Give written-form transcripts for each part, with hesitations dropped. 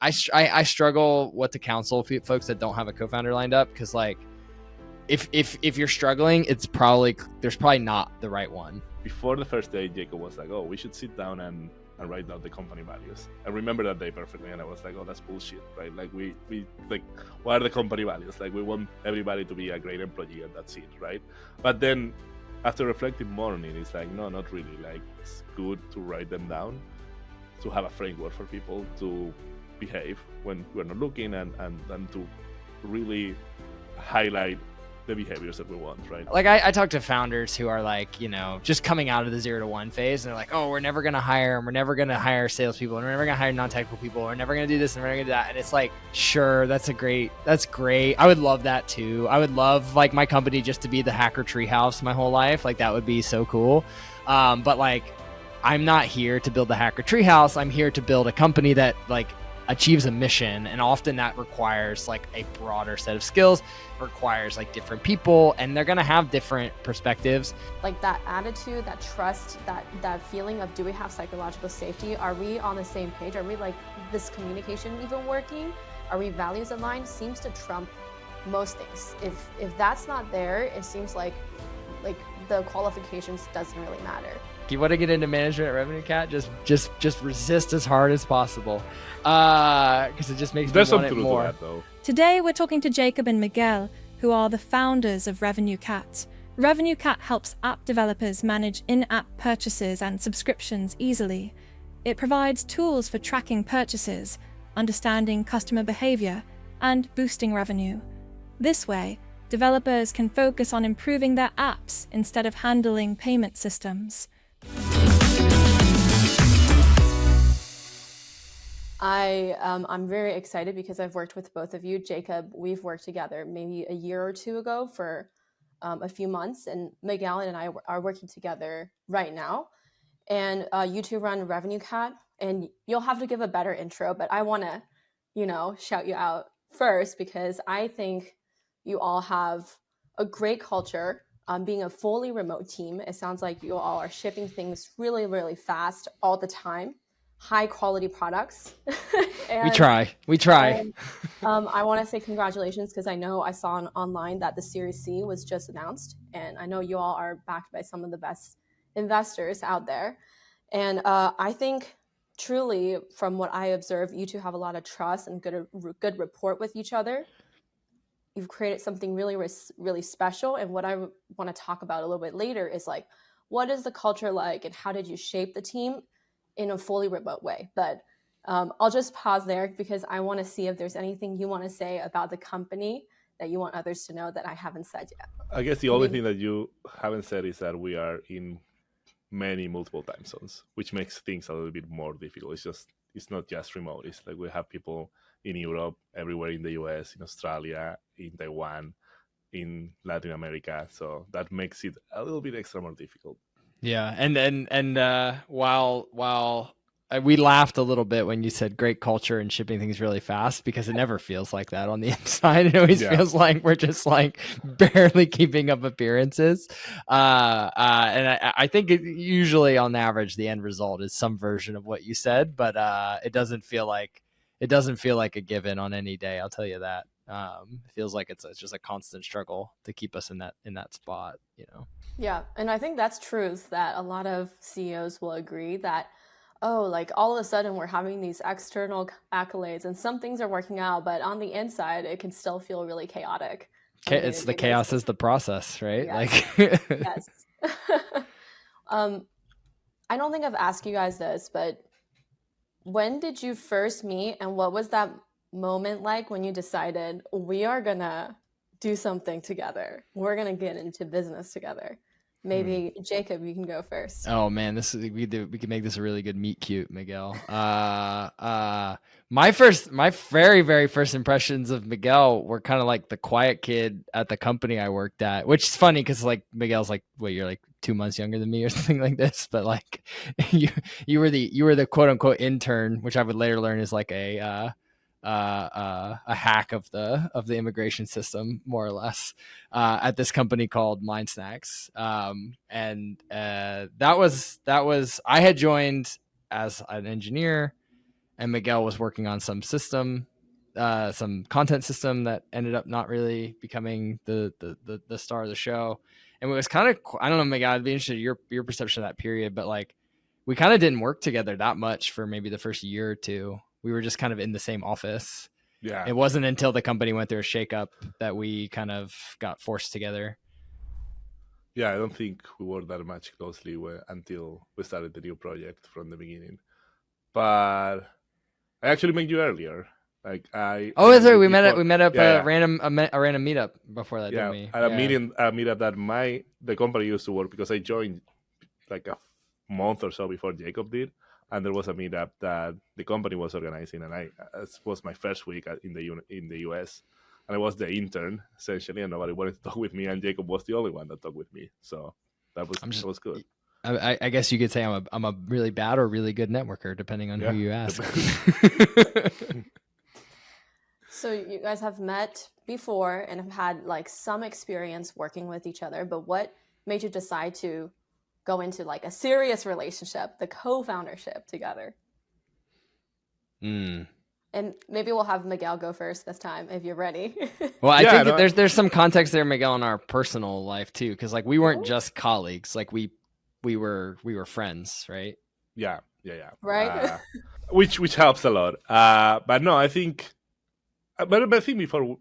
I struggle with to counsel folks that don't have a co-founder lined up, because like if you're struggling, there's probably not the right one. Before the first day, Jacob was like, "Oh, we should sit down and write down the company values." I remember that day perfectly, and I was like, "Oh, that's bullshit, right? Like we like, what are the company values? Like we want everybody to be a great employee, and that's it, right?" But then, after reflecting more on it, it's like, no, not really. Like it's good to write them down, to have a framework for people to behave when we're not looking, and to really highlight the behaviors that we want, right? Like I talk to founders who are like, just coming out of the 0 to 1 phase, and they're like, "Oh, we're never gonna hire them. We're never gonna hire salespeople. And we're never gonna hire non-technical people. We're never gonna do this and we're never gonna do that." And it's like, sure, that's great. I would love that too. I would love like my company just to be the hacker treehouse my whole life. Like that would be so cool. But like, I'm not here to build the hacker treehouse. I'm here to build a company that like achieves a mission, and often that requires like a broader set of skills, requires like different people, and they're going to have different perspectives. Like that attitude, that trust, that feeling of, do we have psychological safety? Are we on the same page? Are we like, this communication even working? Are we values aligned? Seems to trump most things. If that's not there, it seems like the qualifications doesn't really matter. If you want to get into management at RevenueCat, just resist as hard as possible, because it just makes me want it more. That, though. Today, we're talking to Jacob and Miguel, who are the founders of RevenueCat. RevenueCat helps app developers manage in-app purchases and subscriptions easily. It provides tools for tracking purchases, understanding customer behavior, and boosting revenue. This way, developers can focus on improving their apps instead of handling payment systems. I'm very excited because I've worked with both of you. Jacob, we've worked together maybe a year or two ago for a few months, and Miguel and I are working together right now. And you two run RevenueCat, and you'll have to give a better intro, but I want to, shout you out first because I think you all have a great culture. Being a fully remote team, it sounds like you all are shipping things really, really fast all the time. High quality products. And, we try. And, I want to say congratulations, because I know I saw online that the Series C was just announced, and I know you all are backed by some of the best investors out there. And I think truly, from what I observed, you two have a lot of trust and good rapport with each other. You've created something really, really special. And what I want to talk about a little bit later is like, what is the culture like, and how did you shape the team in a fully remote way? But I'll just pause there because I want to see if there's anything you want to say about the company that you want others to know that I haven't said yet. I guess the only thing that you haven't said is that we are in multiple time zones, which makes things a little bit more difficult. It's not just remote. It's like we have people in Europe, everywhere in the US, in Australia, in Taiwan, in Latin America. So that makes it a little bit extra more difficult. Yeah, and while we laughed a little bit when you said great culture and shipping things really fast, because it never feels like that on the inside. It always feels like we're just like barely keeping up appearances. And I think usually on average the end result is some version of what you said, but it doesn't feel like a given on any day. I'll tell you that. It feels like it's just a constant struggle to keep us in that spot, Yeah, and I think that's truth that a lot of CEOs will agree that, like all of a sudden we're having these external accolades and some things are working out, but on the inside it can still feel really chaotic. It's the chaos is the process, right? Yes. Like, yes. I don't think I've asked you guys this, but when did you first meet, and what was that moment like when you decided we are gonna do something together? We're gonna get into business together. Maybe Jacob, you can go first. Oh man, we can make this a really good meet cute, Miguel. My very, very first impressions of Miguel were kind of like the quiet kid at the company I worked at, which is funny because like Miguel's like, wait, you're like 2 months younger than me or something like this, but like you were the quote unquote intern, which I would later learn is like a hack of the immigration system, more or less, at this company called Mind Snacks. That was I had joined as an engineer, and Miguel was working on some system, some content system that ended up not really becoming the star of the show. And it was kind of, I don't know, Miguel, I'd be interested in your perception of that period, but like we kind of didn't work together that much for maybe the first year or two. We were just kind of in the same office. Yeah. It wasn't until the company went through a shakeup that we kind of got forced together. Yeah, I don't think we worked that much closely until we started the new project from the beginning. But I actually met you earlier. Like that's right. We met up Yeah, a random meetup before that, yeah, didn't we? at a meetup that the company used to work, because I joined like a month or so before Jacob did, and there was a meetup that the company was organizing, and it was my first week in the US, and I was the intern essentially, and nobody wanted to talk with me, and Jacob was the only one that talked with me, so that was good. I guess you could say I'm a really bad or really good networker, depending on who you ask. So you guys have met before and have had like some experience working with each other, but what made you decide to go into like a serious relationship, the co-foundership together? And maybe we'll have Miguel go first this time if you're ready. Well, I think there's some context there, Miguel, in our personal life too, because like we weren't just colleagues, like we were friends, right? Yeah. Right. Which helps a lot. But no, I think. But I think before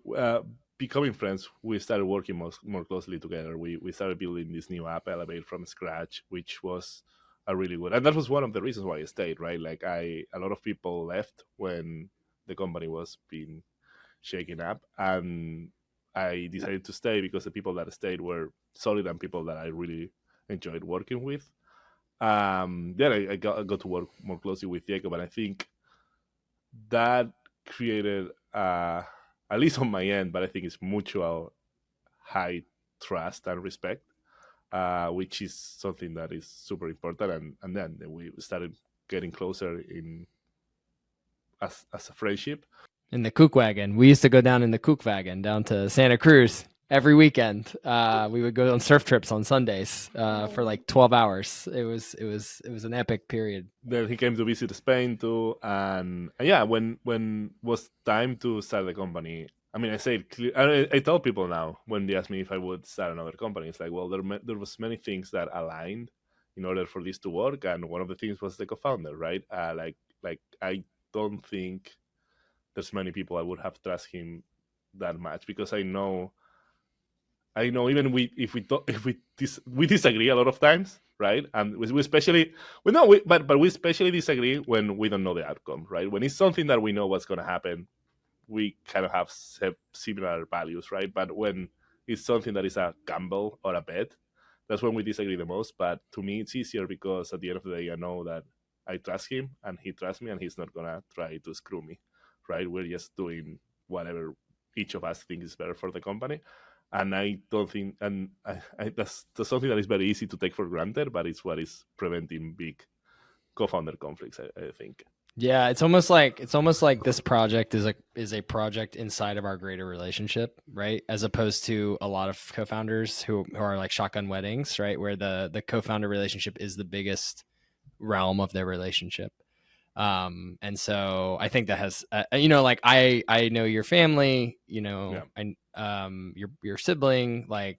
becoming friends, we started working more closely together. We started building this new app, Elevate, from scratch, which was a really good. And that was one of the reasons why I stayed, right? Like a lot of people left when the company was being shaken up, and I decided to stay because the people that stayed were solid and people that I really enjoyed working with. Then I got to work more closely with Jacob, and I think that created, at least on my end, but I think it's mutual high trust and respect, which is something that is super important. And then we started getting closer as a friendship. In the Kook wagon, we used to go down in the Kook wagon down to Santa Cruz every weekend. We would go on surf trips on Sundays for like 12 hours. It was an epic period. Then he came to visit Spain too, and yeah, when was time to start the company, I mean, I say it clear. I tell people now when they ask me if I would start another company, it's like, well, there was many things that aligned in order for this to work, and one of the things was the co-founder, right? Like I don't think there's many people I would have trust him that much, because I know even if we disagree a lot of times, right? And we especially but we especially disagree when we don't know the outcome, right? When it's something that we know what's going to happen, we kind of have similar values, right? But when it's something that is a gamble or a bet, that's when we disagree the most. But to me, it's easier because at the end of the day, I know that I trust him and he trusts me, and he's not gonna try to screw me, right? We're just doing whatever each of us thinks is better for the company. And I don't think, and that's something that is very easy to take for granted, but it's what is preventing big co-founder conflicts, I think. Yeah, it's almost like this project is a project inside of our greater relationship, right? As opposed to a lot of co-founders who are like shotgun weddings, right? Where the co-founder relationship is the biggest realm of their relationship. And so I think that has, like I know your family, your sibling, like,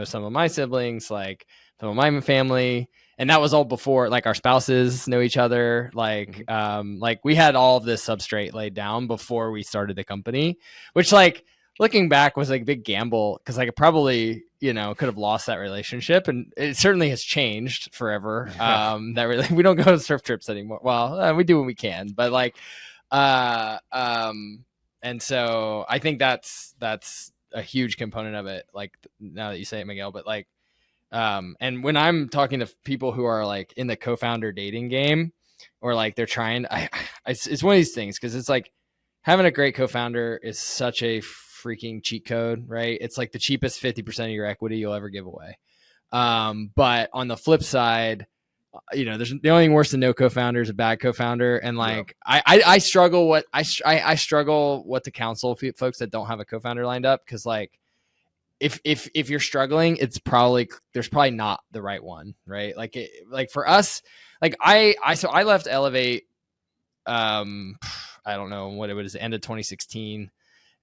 some of my siblings, like some of my family, and that was all before, like, our spouses know each other. Like, like we had all of this substrate laid down before we started the company, which, like, looking back was like a big gamble, because like it probably, could have lost that relationship, and it certainly has changed forever. We don't go to surf trips anymore. Well, we do when we can, but like, and so I think that's a huge component of it. Like, now that you say it, Miguel, but like, and when I'm talking to people who are like in the co-founder dating game, or like they're trying, it's one of these things, because it's like having a great co-founder is such a freaking cheat code, right? It's like the cheapest 50% of your equity you'll ever give away. But on the flip side, there's the only thing worse than no co-founder is a bad co-founder. And like, yeah. I struggle what to counsel folks that don't have a co-founder lined up, because like, if you're struggling, there's probably not the right one, right? Like for us, like I left Elevate I don't know what it was, end of 2016.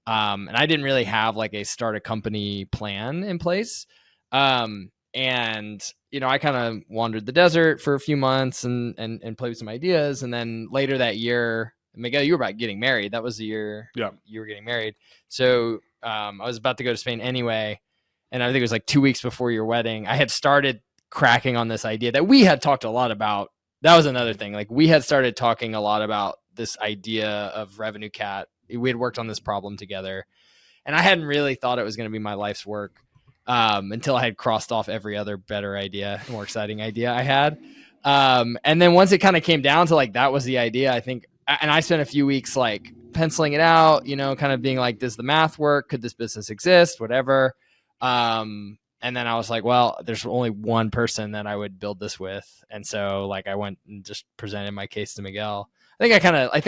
And I didn't really have like a start a company plan in place. And, you know, I kind of wandered the desert for a few months and played with some ideas. And then later that year, Miguel, you were about getting married. That was the year you were getting married. So I was about to go to Spain anyway. And I think it was like 2 weeks before your wedding. I had started cracking on this idea that we had talked a lot about. That was another thing. Like we had started talking a lot about this idea of RevenueCat. We had worked on this problem together. And I hadn't really thought it was going to be my life's work until I had crossed off every other better idea, more exciting idea I had. And then once it kind of came down to like, that was the idea, I think. And I spent a few weeks like penciling it out, you know, kind of being like, does the math work? Could this business exist? Whatever. And then I was like, well, there's only one person that I would build this with. And so like I went and just presented my case to Miguel. I think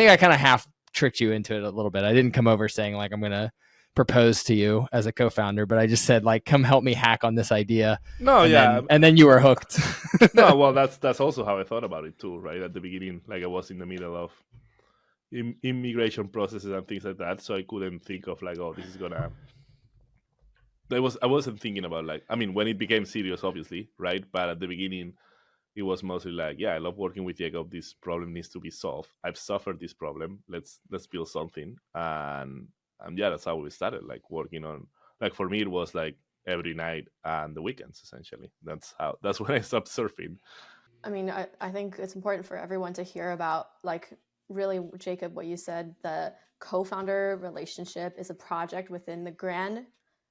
I kind of half tricked you into it a little bit. I didn't come over saying like, I'm going to propose to you as a co-founder, but I just said like, come help me hack on this idea. No, And then you were hooked. No, well, that's also how I thought about it too, right? At the beginning, like I was in the middle of immigration processes and things like that. So I couldn't think of like, oh, this is gonna, I wasn't thinking about like, I mean, when it became serious, obviously, right? But at the beginning, it was mostly like, yeah, I love working with Jacob. This problem needs to be solved. I've suffered this problem. Let's build something. And yeah, that's how we started, like working on, like for me, it was like every night and the weekends, essentially. That's when I stopped surfing. I mean, I think it's important for everyone to hear about, like, really, Jacob, what you said, the co-founder relationship is a project within the grand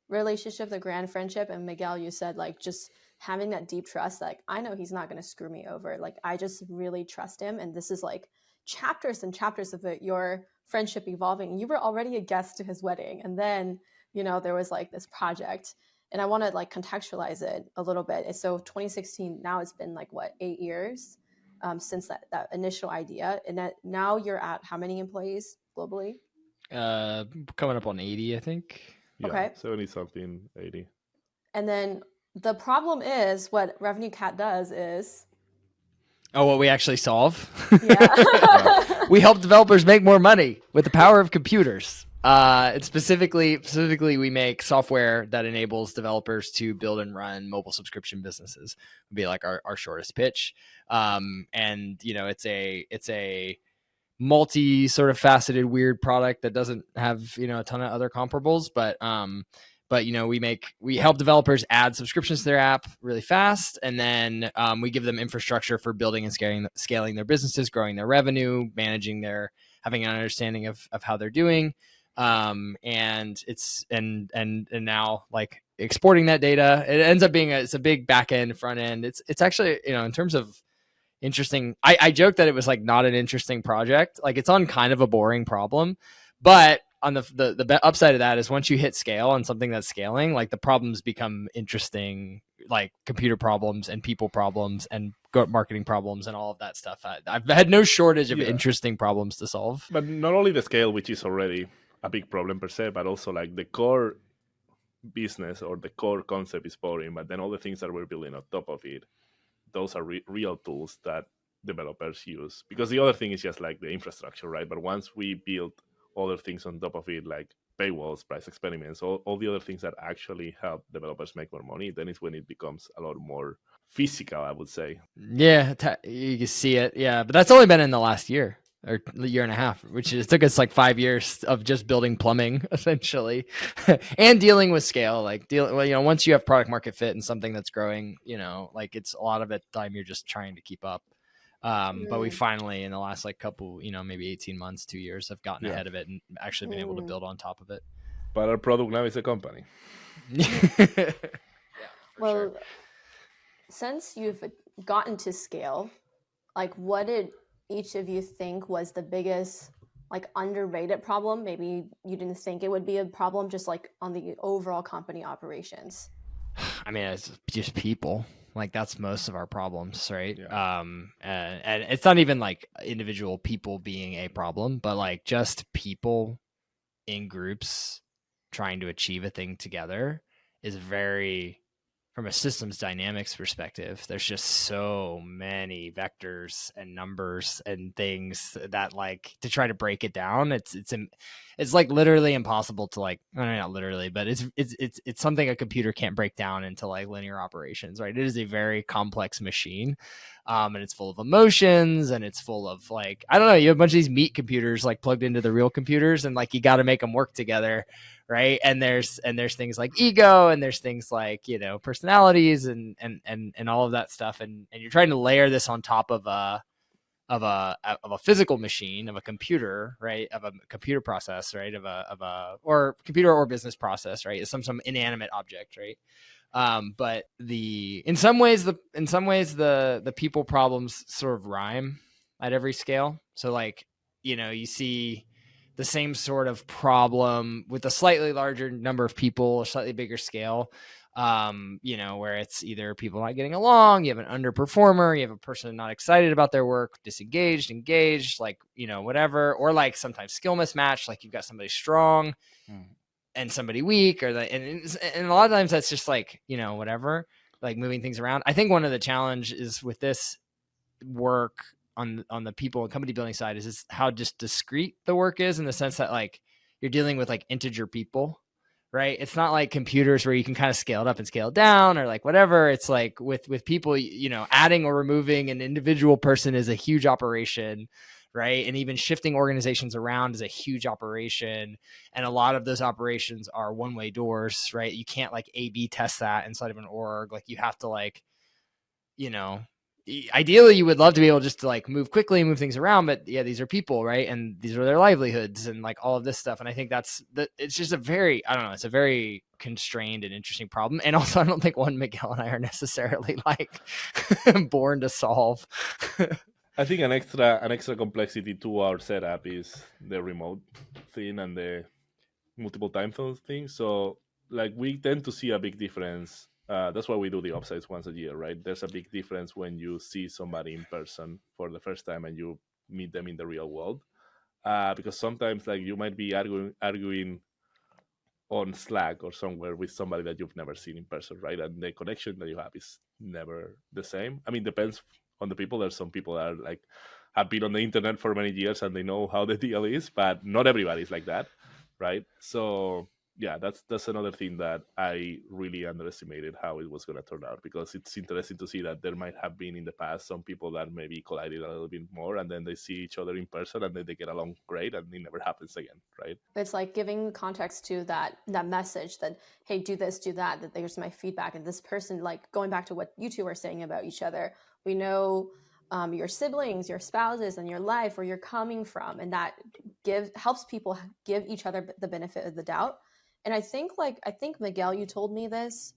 relationship, the grand friendship. And Miguel, you said like just having that deep trust, like I know he's not going to screw me over. Like I just really trust him. And this is like chapters and chapters of it, your friendship evolving. You were already a guest to his wedding. And then, you know, there was like this project. And I want to like contextualize it a little bit. So 2016, now it's been like what, 8 years since that initial idea. And that now you're at how many employees globally? Coming up on 80, I think. Yeah, okay. 70 something, 80. And then the problem is what RevenueCat does is... Oh, what we actually solve? Yeah. We help developers make more money with the power of computers. It's specifically, we make software that enables developers to build and run mobile subscription businesses. Would be like our shortest pitch. And you know, it's a multi sort of faceted weird product that doesn't have, you know, a ton of other comparables, but you know, we help developers add subscriptions to their app really fast, and then we give them infrastructure for building and scaling their businesses, growing their revenue, having an understanding of how they're doing, and it's and now like exporting that data. It ends up being it's a big back end, front end. It's actually, you know, in terms of interesting, I joke that it was like not an interesting project. Like it's on kind of a boring problem, but on the upside of that is once you hit scale on something that's scaling, like the problems become interesting, like computer problems and people problems and marketing problems and all of that stuff. I've had no shortage of interesting problems to solve. But not only the scale, which is already a big problem per se, but also like the core business or the core concept is boring, but then all the things that we're building on top of it, those are real tools that developers use. Because the other thing is just like the infrastructure, right? But once we build other things on top of it, like paywalls, price experiments, all the other things that actually help developers make more money, then it's when it becomes a lot more physical, I would say. Yeah, you can see it. Yeah, but that's only been in the last year or year and a half, which is, it took us like 5 years of just building plumbing essentially and dealing with scale. Like you know, once you have product market fit and something that's growing, you know, like it's a lot of it time you're just trying to keep up. But we finally, in the last like couple, you know, maybe 18 months, 2 years, have gotten ahead of it and actually been able to build on top of it. But our product now is a company. Well, since you've gotten to scale, like what did each of you think was the biggest like underrated problem? Maybe you didn't think it would be a problem, just like on the overall company operations. I mean, it's just people. Like that's most of our problems, right? Yeah. And it's not even like individual people being a problem, but like just people in groups trying to achieve a thing together is very, from a systems dynamics perspective, there's just so many vectors and numbers and things that like to try to break it down. It's like literally impossible to like, not literally, but it's something a computer can't break down into like linear operations, right? It is a very complex machine. And it's full of emotions and it's full of like, I don't know, you have a bunch of these meat computers like plugged into the real computers and like, you got to make them work together. Right. And there's things like ego and there's things like, you know, personalities and all of that stuff. And you're trying to layer this on top of a physical machine, of a computer, right? Of a computer process, right? Or computer or business process, right? It's some inanimate object, right? But in some ways the people problems sort of rhyme at every scale. So like, you know, you see the same sort of problem with a slightly larger number of people, a slightly bigger scale, you know, where it's either people not getting along, you have an underperformer, you have a person not excited about their work, disengaged, engaged, like, you know, whatever, or like sometimes skill mismatch, like you've got somebody strong and somebody weak, or and a lot of times that's just like, you know, whatever, like moving things around. I think one of the challenges with this work on the people and company building side is how just discrete the work is, in the sense that like you're dealing with like integer people, right? It's not like computers where you can kind of scale it up and scale it down or like whatever. It's like with people, you know, adding or removing an individual person is a huge operation, right? And even shifting organizations around is a huge operation. And a lot of those operations are one-way doors, right? You can't like A/B test that inside of an org. Like you have to like, you know, ideally you would love to be able just to like move quickly and move things around, but yeah, these are people, right? And these are their livelihoods and like all of this stuff. And I think it's just it's a very constrained and interesting problem. And also I don't think Miguel and I are necessarily like born to solve. I think an extra complexity to our setup is the remote thing and the multiple time zones thing. So like we tend to see a big difference. That's why we do the offsites once a year, right? There's a big difference when you see somebody in person for the first time and you meet them in the real world. Because sometimes like you might be arguing on Slack or somewhere with somebody that you've never seen in person, right? And the connection that you have is never the same. I mean, depends on the people. There's some people that are like have been on the internet for many years and they know how the deal is, but not everybody's like that, right? So yeah, that's another thing that I really underestimated how it was going to turn out, because it's interesting to see that there might have been in the past some people that maybe collided a little bit more and then they see each other in person and then they get along great and it never happens again, right? It's like giving context to that message that, hey, do this, do that, that there's my feedback. And this person, like going back to what you two are saying about each other, we know your siblings, your spouses, and your life, where you're coming from, and that helps people give each other the benefit of the doubt. And I think Miguel, you told me this.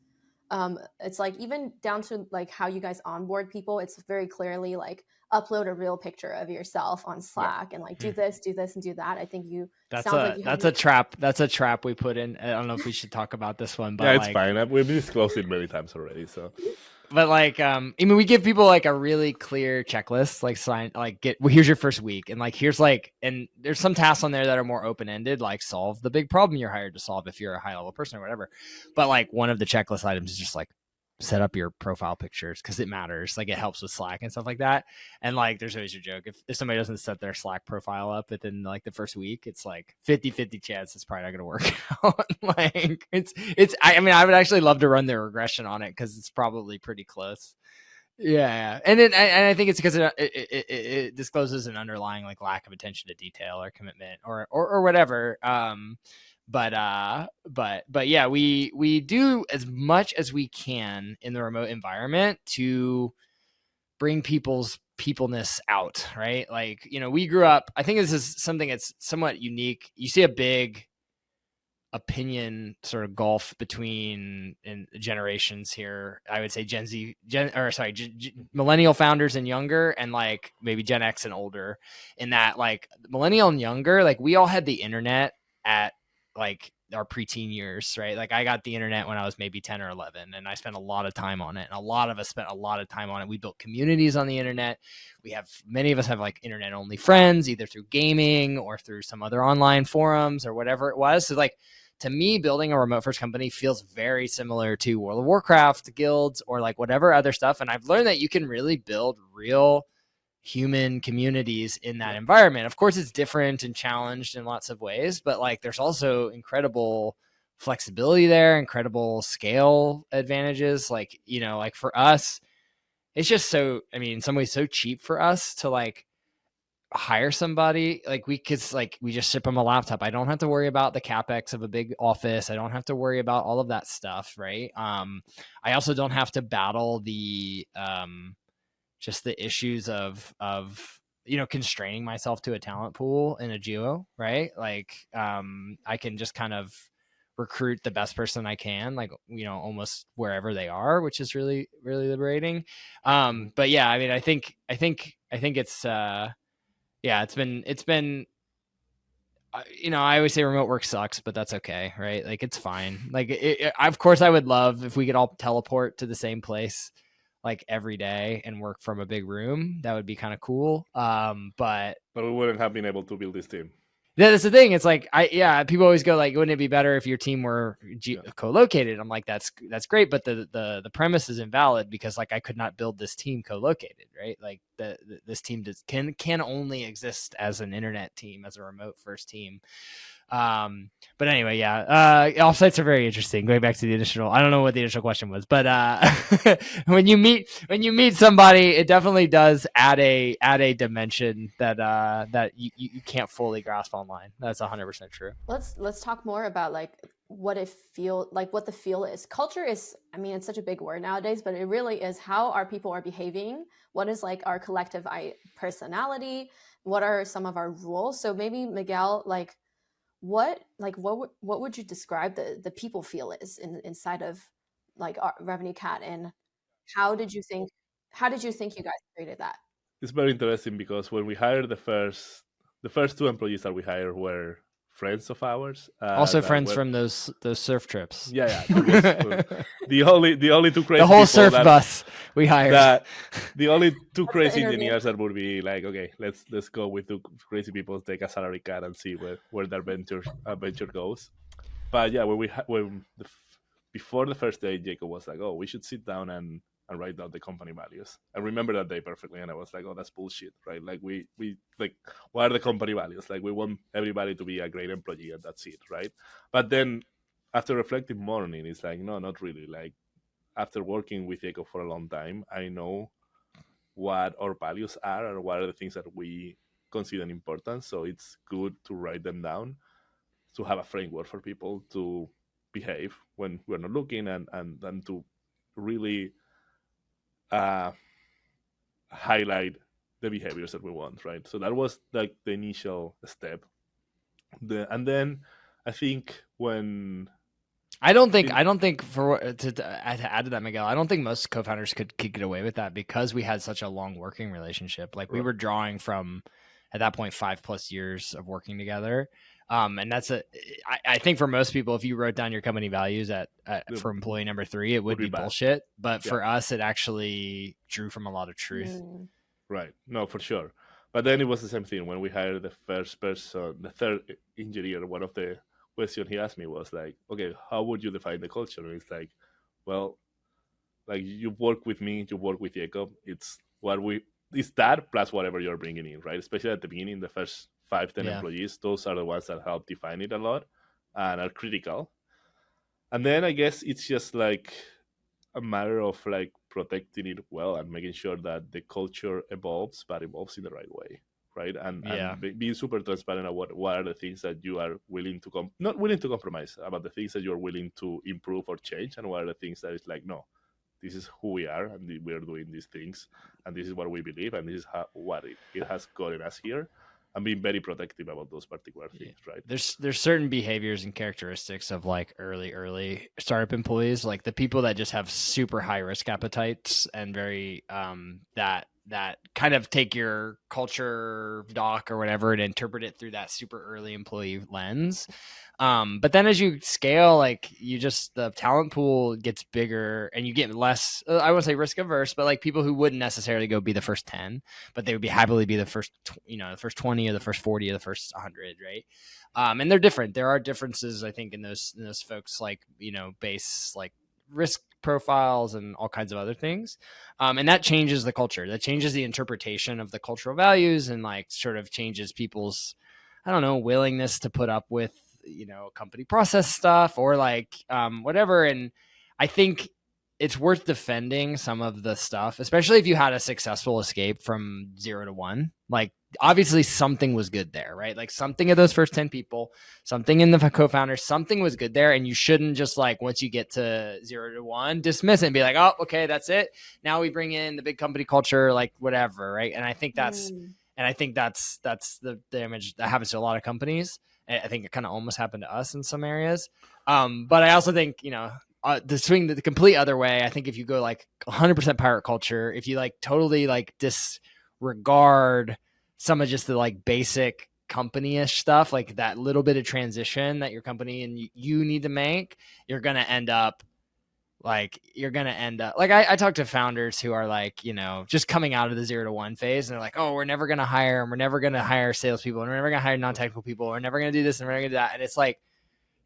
It's like even down to like how you guys onboard people. It's very clearly like upload a real picture of yourself on Slack and like do this, and do that. I think that's a trap. That's a trap we put in. I don't know if we should talk about this one, but yeah, it's fine. We've disclosed it many times already. So. But like, I mean, we give people like a really clear checklist, like here's your first week. And like, and there's some tasks on there that are more open-ended, like solve the big problem you're hired to solve if you're a high level person or whatever. But like one of the checklist items is just like, set up your profile pictures because it matters. Like it helps with Slack and stuff like that. And like, there's always your joke. If somebody doesn't set their Slack profile up within like the first week, it's like 50-50 chance it's probably not going to work out. Like I mean, I would actually love to run the regression on it because it's probably pretty close. Yeah. And I think it's because it discloses an underlying like lack of attention to detail or commitment or whatever. But yeah, we do as much as we can in the remote environment to bring people's peopleness out, right? Like, you know, we grew up, I think this is something that's somewhat unique. You see a big opinion sort of gulf between generations here. I would say millennial founders and younger, and like maybe Gen X and older, in that like millennial and younger, like we all had the internet at like our preteen years, right? Like I got the internet when I was maybe 10 or 11 and I spent a lot of time on it. And a lot of us spent a lot of time on it. We built communities on the internet. Many of us have like internet only friends, either through gaming or through some other online forums or whatever it was. So like to me, building a remote first company feels very similar to World of Warcraft guilds or like whatever other stuff. And I've learned that you can really build real human communities in that environment. Of course, it's different and challenged in lots of ways, but like there's also incredible flexibility there, incredible scale advantages. Like, you know, like for us, it's just so, I mean, in some ways so cheap for us to like hire somebody. Like we just ship them a laptop. I don't have to worry about the capex of a big office. I don't have to worry about all of that stuff. Right. I also don't have to battle the, just the issues of, you know, constraining myself to a talent pool in a geo, right? Like, I can just kind of recruit the best person I can, like, you know, almost wherever they are, which is really, really liberating. But yeah, I mean, I think it's, yeah, it's been, you know, I always say remote work sucks, but that's okay, right? Like, it's fine. Like, of course, I would love if we could all teleport to the same place like every day and work from a big room. That would be kind of cool. But we wouldn't have been able to build this team. Yeah, that's the thing. It's like, people always go like, wouldn't it be better if your team were co-located? I'm like, that's great, but the premise is invalid because like I could not build this team co-located, right? Like this team can only exist as an internet team, as a remote first team. But anyway, offsites are very interesting. Going back to the initial, I don't know what the initial question was, but when you meet somebody, it definitely does add a dimension that you can't fully grasp online. That's 100% true. Let's talk more about like what the feel is. Culture is, I mean, it's such a big word nowadays, but it really is how our people are behaving. What is like our collective personality? What are some of our rules? So maybe Miguel, what would you describe the people feel is inside of like our RevenueCat, and how did you think you guys created that? It's very interesting because when we hired the first two employees that we hired were friends of ours. Also friends from those surf trips. Yeah. The only two crazy the whole people surf bus we hired. The only two crazy engineers that would be like, okay, let's go with two crazy people, take a salary cut and see where their venture goes. But yeah, before the first day, Jacob was like, oh, we should sit down and write down the company values. I remember that day perfectly, and I was like, oh, that's bullshit, right? Like we like, what are the company values? Like we want everybody to be a great employee, and that's it, right? But then after reflecting more on it, it's like, no, not really. Like after working with Jacob for a long time, I know what our values are and what are the things that we consider important. So it's good to write them down, to have a framework for people to behave when we're not looking, and then to really highlight the behaviors that we want, right? So that was like the initial step. And then I think when I don't think to add to that, Miguel, I don't think most co-founders could get away with that because we had such a long working relationship. Like we were drawing from at that point 5+ years of working together. And that's I think for most people, if you wrote down your company values for employee number 3, it would be bullshit. But for us, it actually drew from a lot of truth. Right. No, for sure. But then it was the same thing when we hired the first person, the third engineer. One of the questions he asked me was like, okay, how would you define the culture? And it's like, well, like you work with me, you work with Jacob. It's that plus whatever you're bringing in, right? Especially at the beginning, the first 5-10 employees, those are the ones that help define it a lot and are critical. And then I guess it's just like a matter of like protecting it well and making sure that the culture evolves, but evolves in the right way, right? And being super transparent about what are the things that you are willing to not willing to compromise, about the things that you're willing to improve or change, and what are the things that is like, no, this is who we are, and we are doing these things, and this is what we believe, and this is what it has gotten us here. And being very protective about those particular things, right? There's certain behaviors and characteristics of like early startup employees, like the people that just have super high risk appetites and very that that kind of take your culture doc or whatever and interpret it through that super early employee lens. But then as you scale, like the talent pool gets bigger and you get less, I won't say risk averse, but like people who wouldn't necessarily go be the first 10, but they would be happily be the first, the first 20 or the first 40 or the first 100. Right. And they're different. There are differences, I think, in those folks, like, base like risk profiles and all kinds of other things. And that changes the culture. That changes the interpretation of the cultural values and like sort of changes people's, I don't know, willingness to put up with, company process stuff or like whatever. And I think it's worth defending some of the stuff, especially if you had a successful escape from 0 to 1. Like, obviously something was good there, right? Like something of those first 10 people, something in the co-founders, something was good there. And you shouldn't just like, once you get to 0 to 1, dismiss it and be like, oh, okay, that's it. Now we bring in the big company culture, like whatever. Right. And I think that's the damage that happens to a lot of companies. I think it kind of almost happened to us in some areas. But I also think, to swing the complete other way, I think if you go like 100% pirate culture, if you like totally like disregard some of just the like basic company-ish stuff, like that little bit of transition that your company and you need to make, you're going to end up like I talk to founders who are like, just coming out of the 0 to 1 phase and they're like, oh, we're never going to hire them. We're never going to hire salespeople. And we're never going to hire non-technical people. We're never going to do this and we're never going to do that. And it's like,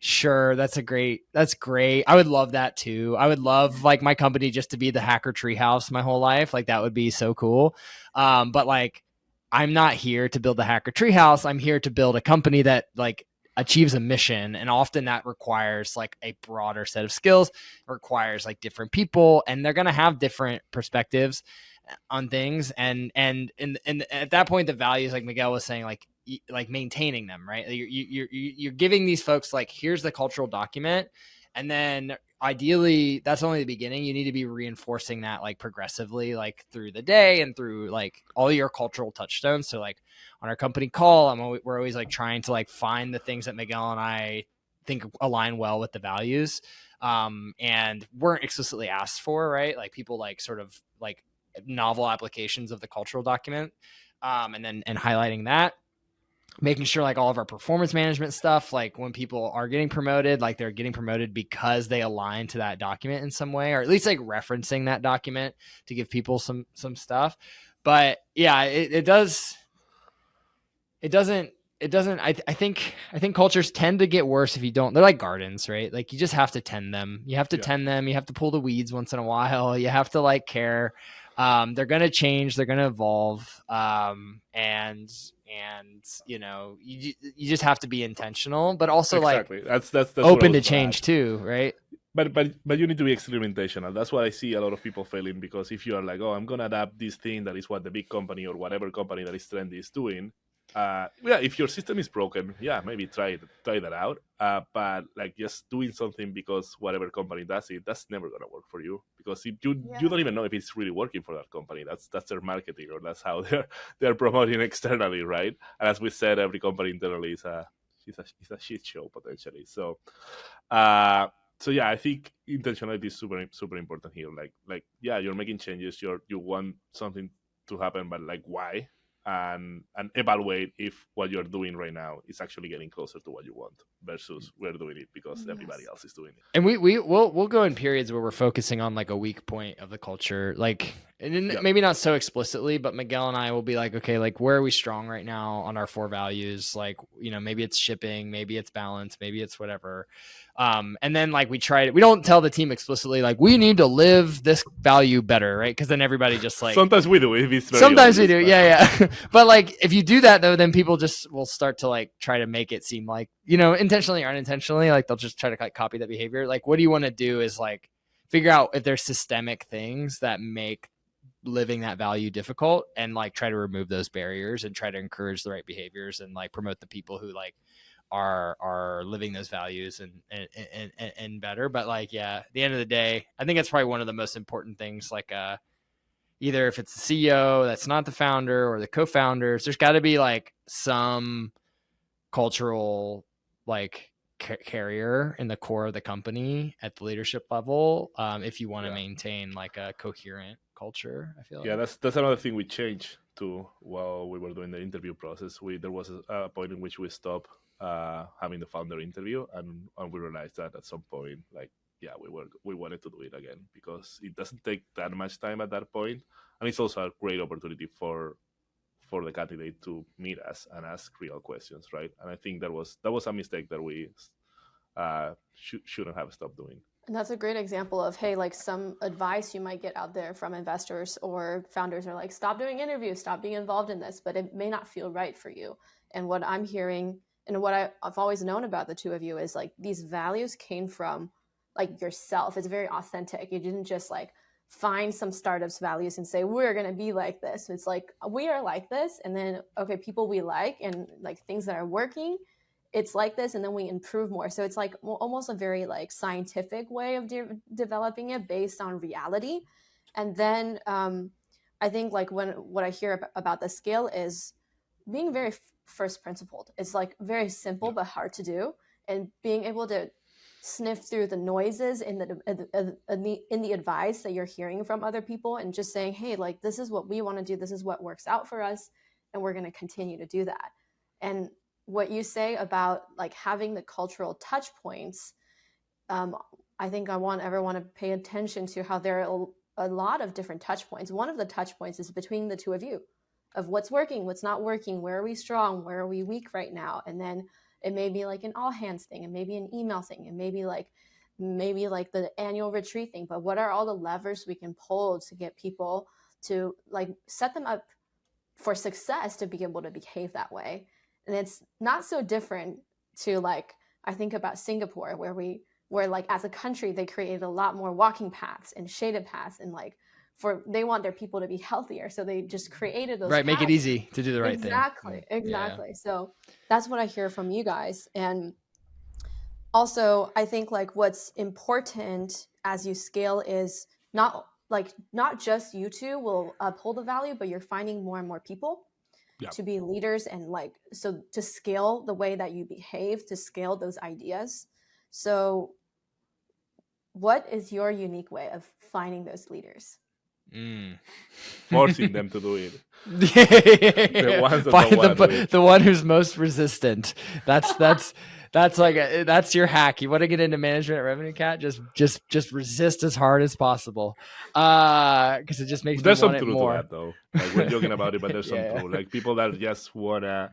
sure, that's great. I would love that too. I would love like my company just to be the hacker treehouse my whole life. Like that would be so cool. But like, I'm not here to build the hacker treehouse. I'm here to build a company that like achieves a mission. And often that requires like a broader set of skills, it requires like different people, and they're going to have different perspectives on things. And at that point, the values, like Miguel was saying, like maintaining them, right? You're giving these folks like, here's the cultural document. And then ideally that's only the beginning. You need to be reinforcing that like progressively, like through the day and through like all your cultural touchstones. So like on our company call, we're always like trying to like find the things that Miguel and I think align well with the values, and weren't explicitly asked for, right? Like people like sort of like novel applications of the cultural document, and highlighting that. Making sure like all of our performance management stuff, like when people are getting promoted, like they're getting promoted because they align to that document in some way, or at least like referencing that document to give people some stuff. But yeah, it doesn't, I think cultures tend to get worse if you don't. They're like gardens, right? Like you just have to tend them. You have to tend them. You have to pull the weeds once in a while. You have to like care. They're going to change. They're going to evolve. And you just have to be intentional, but also exactly. Like that's open to change too, right? But you need to be extremely intentional. That's why I see a lot of people failing, because if you are like, oh, I'm gonna adapt this thing that is what the big company or whatever company that is trendy is doing. If your system is broken, maybe try that out. But like just doing something because whatever company does it, that's never gonna work for you, because if you don't even know if it's really working for that company. That's their marketing, or that's how they're promoting externally, right? And as we said, every company internally is a shit show potentially. So I think intentionality is super super important here. Like you're making changes, you want something to happen, but like why? And evaluate if what you're doing right now is actually getting closer to what you want versus we're doing it because everybody else is doing it. And we'll go in periods where we're focusing on like a weak point of the culture, like maybe not so explicitly, but Miguel and I will be like, okay, like where are we strong right now on our 4 values? Like, maybe it's shipping, maybe it's balance, maybe it's whatever. And then like we don't tell the team explicitly, like we need to live this value better, right? Because then everybody just like sometimes we do. Sometimes we do, yeah. But like if you do that though, then people just will start to like try to make it seem like, intentionally or unintentionally, like they'll just try to like copy that behavior. Like what do you want to do is like figure out if there's systemic things that make living that value difficult, and like try to remove those barriers and try to encourage the right behaviors and like promote the people who like are living those values and better. But like, at the end of the day, I think it's probably one of the most important things. Like, either if it's the CEO that's not the founder or the co-founders, there's got to be like some cultural like carrier in the core of the company at the leadership level, if you want to maintain like a coherent culture. I feel Yeah, like. that's another thing we changed too while we were doing the interview process. There was a point in which we stopped having the founder interview, and we realized that at some point, like, yeah, we wanted to do it again because it doesn't take that much time at that point, and it's also a great opportunity for the candidate to meet us and ask real questions, right? And I think that was a mistake that we shouldn't have stopped doing. And that's a great example of, hey, like some advice you might get out there from investors or founders are like, stop doing interviews, stop being involved in this, but it may not feel right for you. And what I'm hearing and what I've always known about the two of you is like these values came from like yourself. It's very authentic. You didn't just like find some startups values and say, we're going to be like this. It's like, we are like this. And then, okay, people we like and like things that are working, it's like this, and then we improve more. So it's like almost a very like scientific way of developing it based on reality. And then I think like what I hear about the scale is being very first principled. It's like very simple but hard to do, and being able to sniff through the noises in the advice that you're hearing from other people, and just saying, hey, like this is what we want to do, this is what works out for us, and we're going to continue to do that. And what you say about like having the cultural touch points, I think I want everyone to pay attention to how there are a lot of different touch points. One of the touch points is between the two of you, of what's working, what's not working, where are we strong, where are we weak right now. And then it may be like an all hands thing, and maybe an email thing, and maybe like the annual retreat thing. But what are all the levers we can pull to get people to like set them up for success to be able to behave that way? And it's not so different to like, I think about Singapore, where like as a country, they created a lot more walking paths and shaded paths, and like they want their people to be healthier. So they just created those Right. paths. Make it easy to do the right thing. Exactly. Yeah. So that's what I hear from you guys. And also I think like what's important as you scale is not just you two will uphold the value, but you're finding more and more people to be leaders, and like, so to scale the way that you behave, to scale those ideas. So what is your unique way of finding those leaders? Forcing them to do it. The ones that don't want to do it. The one who's most resistant. That's like that's your hack. You want to get into management at RevenueCat? Just resist as hard as possible, because it just makes there's me some want it truth more. to that, though. Like, we're joking about it, but there's some truth. Like people that just wanna.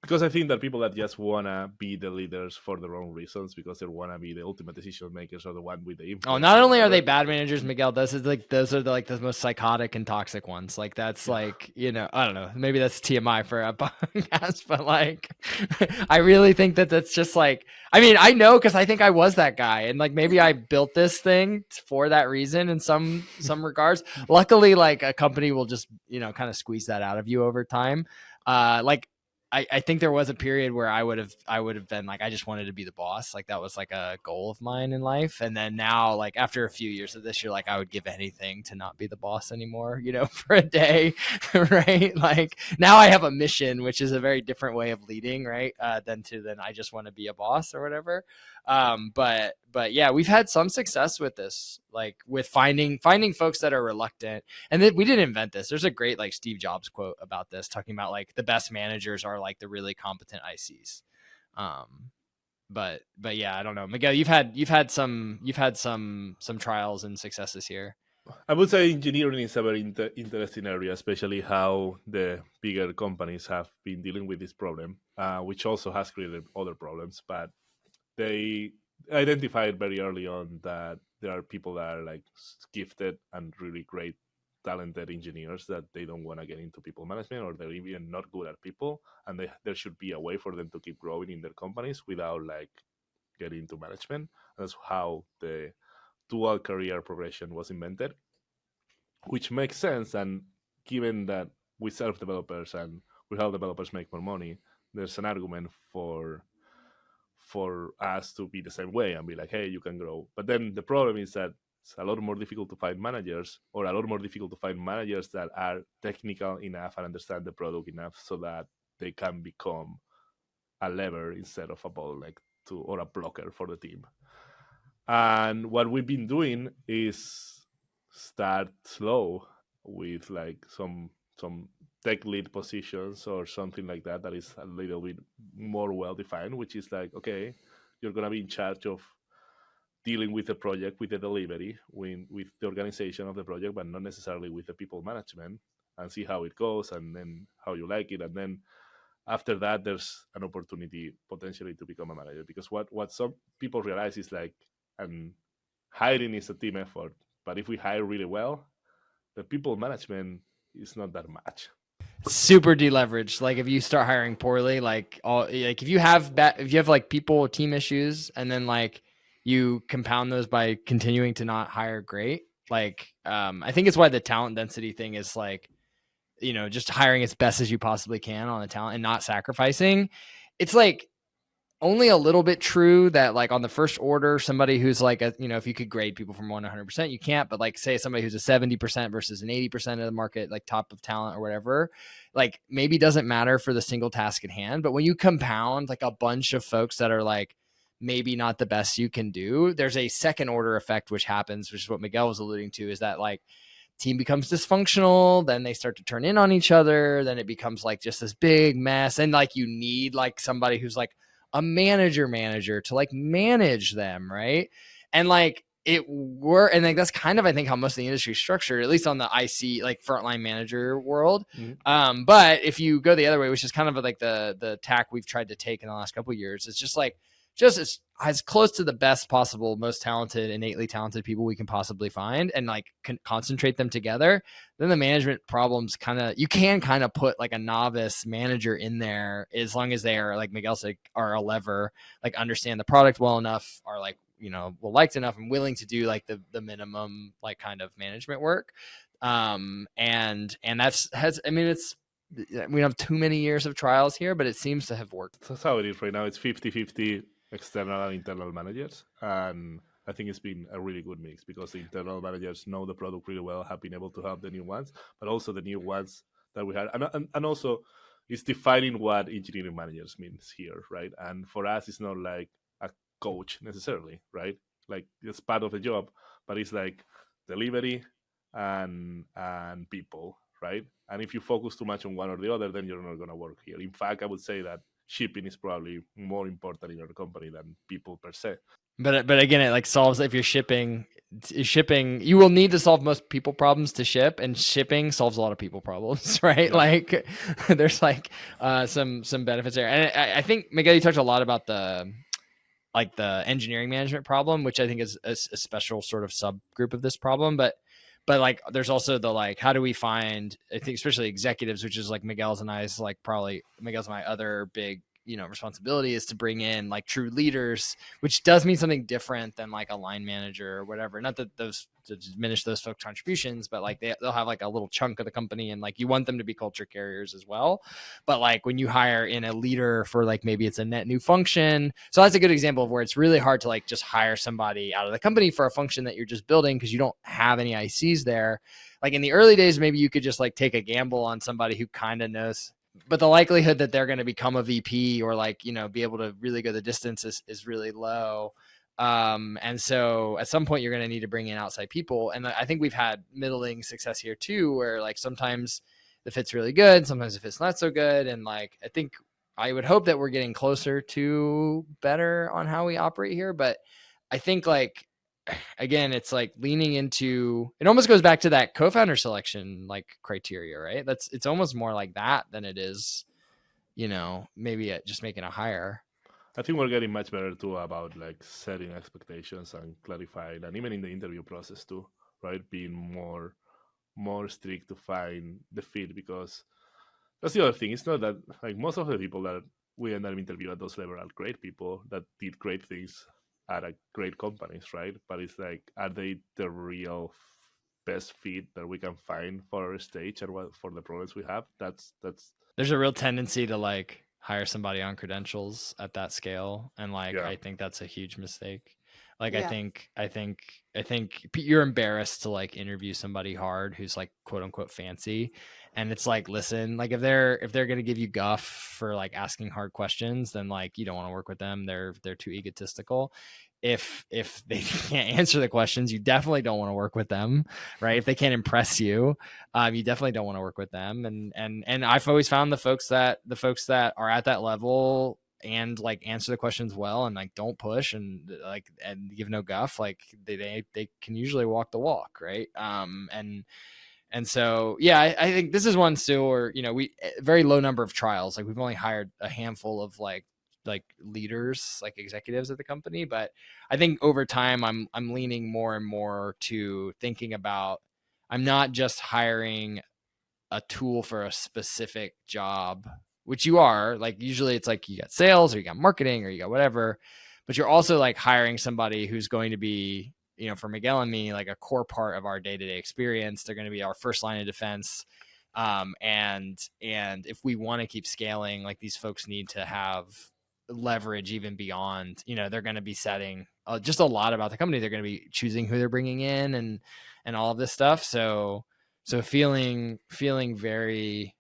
Because I think that people that just wanna be the leaders for their own reasons, because they wanna be the ultimate decision makers, or the one with the influence. Oh, not only are they bad managers, Miguel, those are the most psychotic and toxic ones. Like that's like, I don't know, maybe that's TMI for a podcast, but like, I really think that's just like, I mean, I know, because I think I was that guy, and like maybe I built this thing for that reason in some regards. Luckily, like a company will just kind of squeeze that out of you over time. Like. I think there was a period where I would have been like, I just wanted to be the boss. Like that was like a goal of mine in life. And then now, like after a few years of this, you're like, I would give anything to not be the boss anymore, for a day, right? Like now I have a mission, which is a very different way of leading, right? Than I just want to be a boss or whatever. But yeah, we've had some success with this, like with finding folks that are reluctant. And we didn't invent this. There's a great like Steve Jobs quote about this, talking about like the best managers are like the really competent ICs. But yeah, I don't know, Miguel, you've had some trials and successes here. I would say engineering is a very interesting area, especially how the bigger companies have been dealing with this problem, which also has created other problems. But they identified very early on that there are people that are like gifted and really great, talented engineers that they don't want to get into people management, or they're even not good at people, and there should be a way for them to keep growing in their companies without like getting into management. And that's how the dual career progression was invented, which makes sense. And given that we serve developers and we help developers make more money, there's an argument for us to be the same way and be like, hey, you can grow. But then the problem is that it's a lot more difficult to find managers, or a lot more difficult to find managers that are technical enough and understand the product enough so that they can become a lever instead of a bottleneck or a blocker for the team. And what we've been doing is start slow with like some tech lead positions or something like that is a little bit more well defined, which is like, okay, you're gonna be in charge of dealing with the project, with the delivery, with the organization of the project, but not necessarily with the people management, and see how it goes and then how you like it. And then after that, there's an opportunity potentially to become a manager. Because what some people realize is like, and hiring is a team effort, but if we hire really well, the people management is not that much. Super deleveraged. Like if you start hiring poorly, like if you have like people team issues, and then like you compound those by continuing to not hire great. Like I think it's why the talent density thing is like, just hiring as best as you possibly can on the talent and not sacrificing. It's like only a little bit true that like on the first order, somebody who's like if you could grade people from 1 to 100%, you can't. But like say somebody who's a 70% versus an 80% of the market, like top of talent or whatever, like maybe doesn't matter for the single task at hand. But when you compound like a bunch of folks that are like maybe not the best you can do, there's a second order effect which happens, which is what Miguel was alluding to, is that like team becomes dysfunctional, then they start to turn in on each other, then it becomes like just this big mess, and like you need like somebody who's like a manager to like manage them, right? And like and like that's kind of I think how most of the industry is structured, at least on the IC like frontline manager world. Mm-hmm. But if you go the other way, which is kind of like the tack we've tried to take in the last couple of years, it's just like as close to the best possible, most talented, innately talented people we can possibly find, and like concentrate them together. Then the management problems you can kind of put like a novice manager in there, as long as they are, like Miguel said, are a lever, like understand the product well enough, are like, well liked enough and willing to do like the minimum like kind of management work. And it's, we don't have too many years of trials here, but it seems to have worked. That's how it is right now. It's 50-50 external and internal managers. And I think it's been a really good mix, because the internal managers know the product really well, have been able to help the new ones, but also the new ones that we had. And also it's defining what engineering managers means here, right? And for us, it's not like a coach necessarily, right? Like it's part of the job, but it's like delivery and people, right? And if you focus too much on one or the other, then you're not going to work here. In fact, I would say that shipping is probably more important in your company than people per se. But again, it like solves, if you're shipping, you will need to solve most people problems to ship, and shipping solves a lot of people problems, right? Yeah. Like there's like some benefits there. And I think Miguel, you talked a lot about the engineering management problem, which I think is a special sort of subgroup of this problem. But like there's also the like, how do we find, I think especially executives, which is like Miguel's and my other big responsibility, is to bring in like true leaders, which does mean something different than like a line manager or whatever. Not that those to diminish those folks' contributions, but like they'll have like a little chunk of the company, and like you want them to be culture carriers as well. But like when you hire in a leader for like maybe it's a net new function, so that's a good example of where it's really hard to like just hire somebody out of the company for a function that you're just building, because you don't have any ICs there. Like in the early days, maybe you could just like take a gamble on somebody who kind of knows, but the likelihood that they're going to become a VP or like, be able to really go the distance is really low. And so at some point you're going to need to bring in outside people. And I think we've had middling success here too, where like sometimes the fit's really good, sometimes the fit's not so good. And like, I would hope that we're getting closer to better on how we operate here. But I think like, again, it's like leaning into, it almost goes back to that co-founder selection, like criteria, right? It's almost more like that than it is, maybe just making a hire. I think we're getting much better too about like setting expectations and clarifying, and even in the interview process too, right? Being more strict to find the fit, because that's the other thing. It's not that like most of the people that we end up interviewing at those levels are great people that did great things at a great companies, right? But it's like, are they the real best fit that we can find for our stage and what for the problems we have? That's there's a real tendency to like hire somebody on credentials at that scale, and like I think that's a huge mistake. Like, Yeah. I think you're embarrassed to like interview somebody hard who's like quote unquote fancy. And it's like, listen, like if they're going to give you guff for like asking hard questions, then like you don't want to work with them. They're too egotistical. If they can't answer the questions, you definitely don't want to work with them, right? If they can't impress you, you definitely don't want to work with them. And I've always found the folks that are at that level and like answer the questions well and like don't push and like and give no guff, like they can usually walk the walk, right? And so yeah, I think this is one still where, you know, we very low number of trials, like we've only hired a handful of like leaders, like executives at the company, but I think over time I'm leaning more and more to thinking about, I'm not just hiring a tool for a specific job, which you are, like usually it's like you got sales or you got marketing or you got whatever, but you're also like hiring somebody who's going to be, you know, for Miguel and me, like a core part of our day-to-day experience. They're going to be our first line of defense. And if we want to keep scaling, like these folks need to have leverage even beyond, you know, they're going to be setting just a lot about the company. They're going to be choosing who they're bringing in and all of this stuff. So feeling very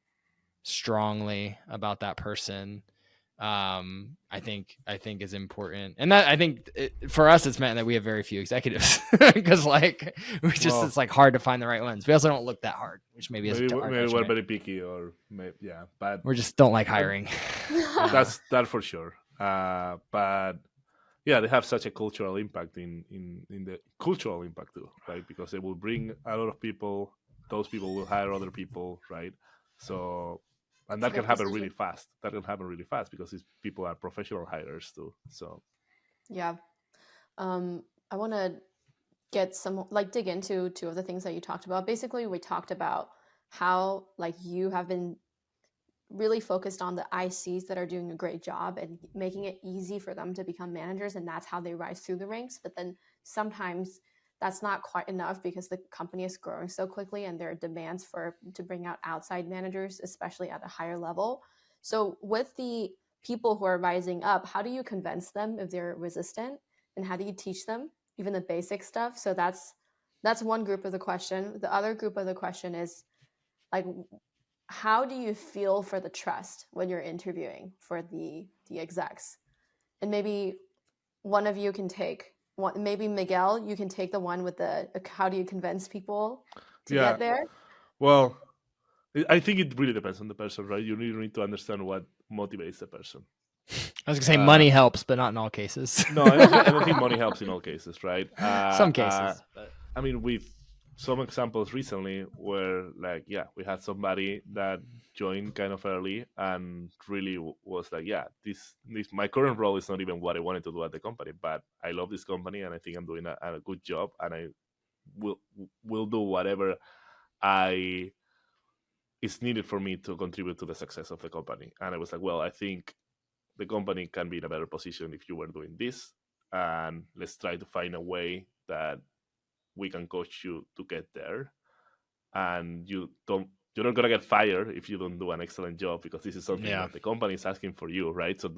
strongly about that person, I think is important. And that, I think for us, it's meant that we have very few executives because like it's like hard to find the right ones. We also don't look that hard, which maybe we're very picky, or but we just don't like hiring. That's that for sure. But yeah, they have such a cultural impact in the cultural impact too, right? Because they will bring a lot of people. Those people will hire other people, right? So, and that can happen really fast. That can happen really fast because these people are professional hires too. So, yeah, I want to get some dig into two of the things that you talked about. Basically, we talked about how like you have been really focused on the ICs that are doing a great job and making it easy for them to become managers, and that's how they rise through the ranks. But then sometimes that's not quite enough because the company is growing so quickly and there are demands to bring out outside managers, especially at a higher level. So with the people who are rising up, how do you convince them if they're resistant, and how do you teach them even the basic stuff? So that's one group of the question. The other group of the question is like, how do you feel for the trust when you're interviewing for the execs? And maybe one of you can take one, maybe Miguel, you can take the one with the how do you convince people to get there? Well, I think it really depends on the person, right? You really need to understand what motivates the person. I was gonna say money helps, but not in all cases. No, I don't think money helps in all cases, right? Some cases. But I mean, with some examples recently where like, yeah, we had somebody that joined kind of early and really was like, yeah, this my current role is not even what I wanted to do at the company, but I love this company and I think I'm doing a good job, and I will do whatever is needed for me to contribute to the success of the company. And I was like, well, I think the company can be in a better position if you were doing this, and let's try to find a way that we can coach you to get there. And you're not gonna get fired if you don't do an excellent job, because this is something that the company is asking for you, right? So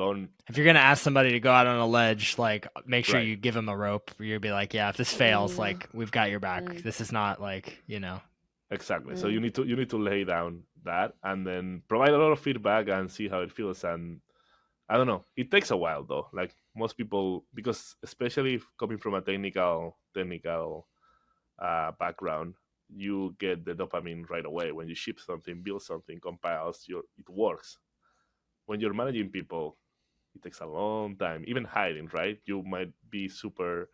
if you're gonna ask somebody to go out on a ledge, like make sure you give them a rope. You'll be like, yeah, if this fails, like we've got your back. This is not like, you know. Exactly. So you need to lay down that and then provide a lot of feedback and see how it feels. And I don't know, it takes a while though. Like most people, because especially coming from a technical background, you get the dopamine right away when you ship something, build something, compiles, it works. When you're managing people, it takes a long time. Even hiring, right? You might be super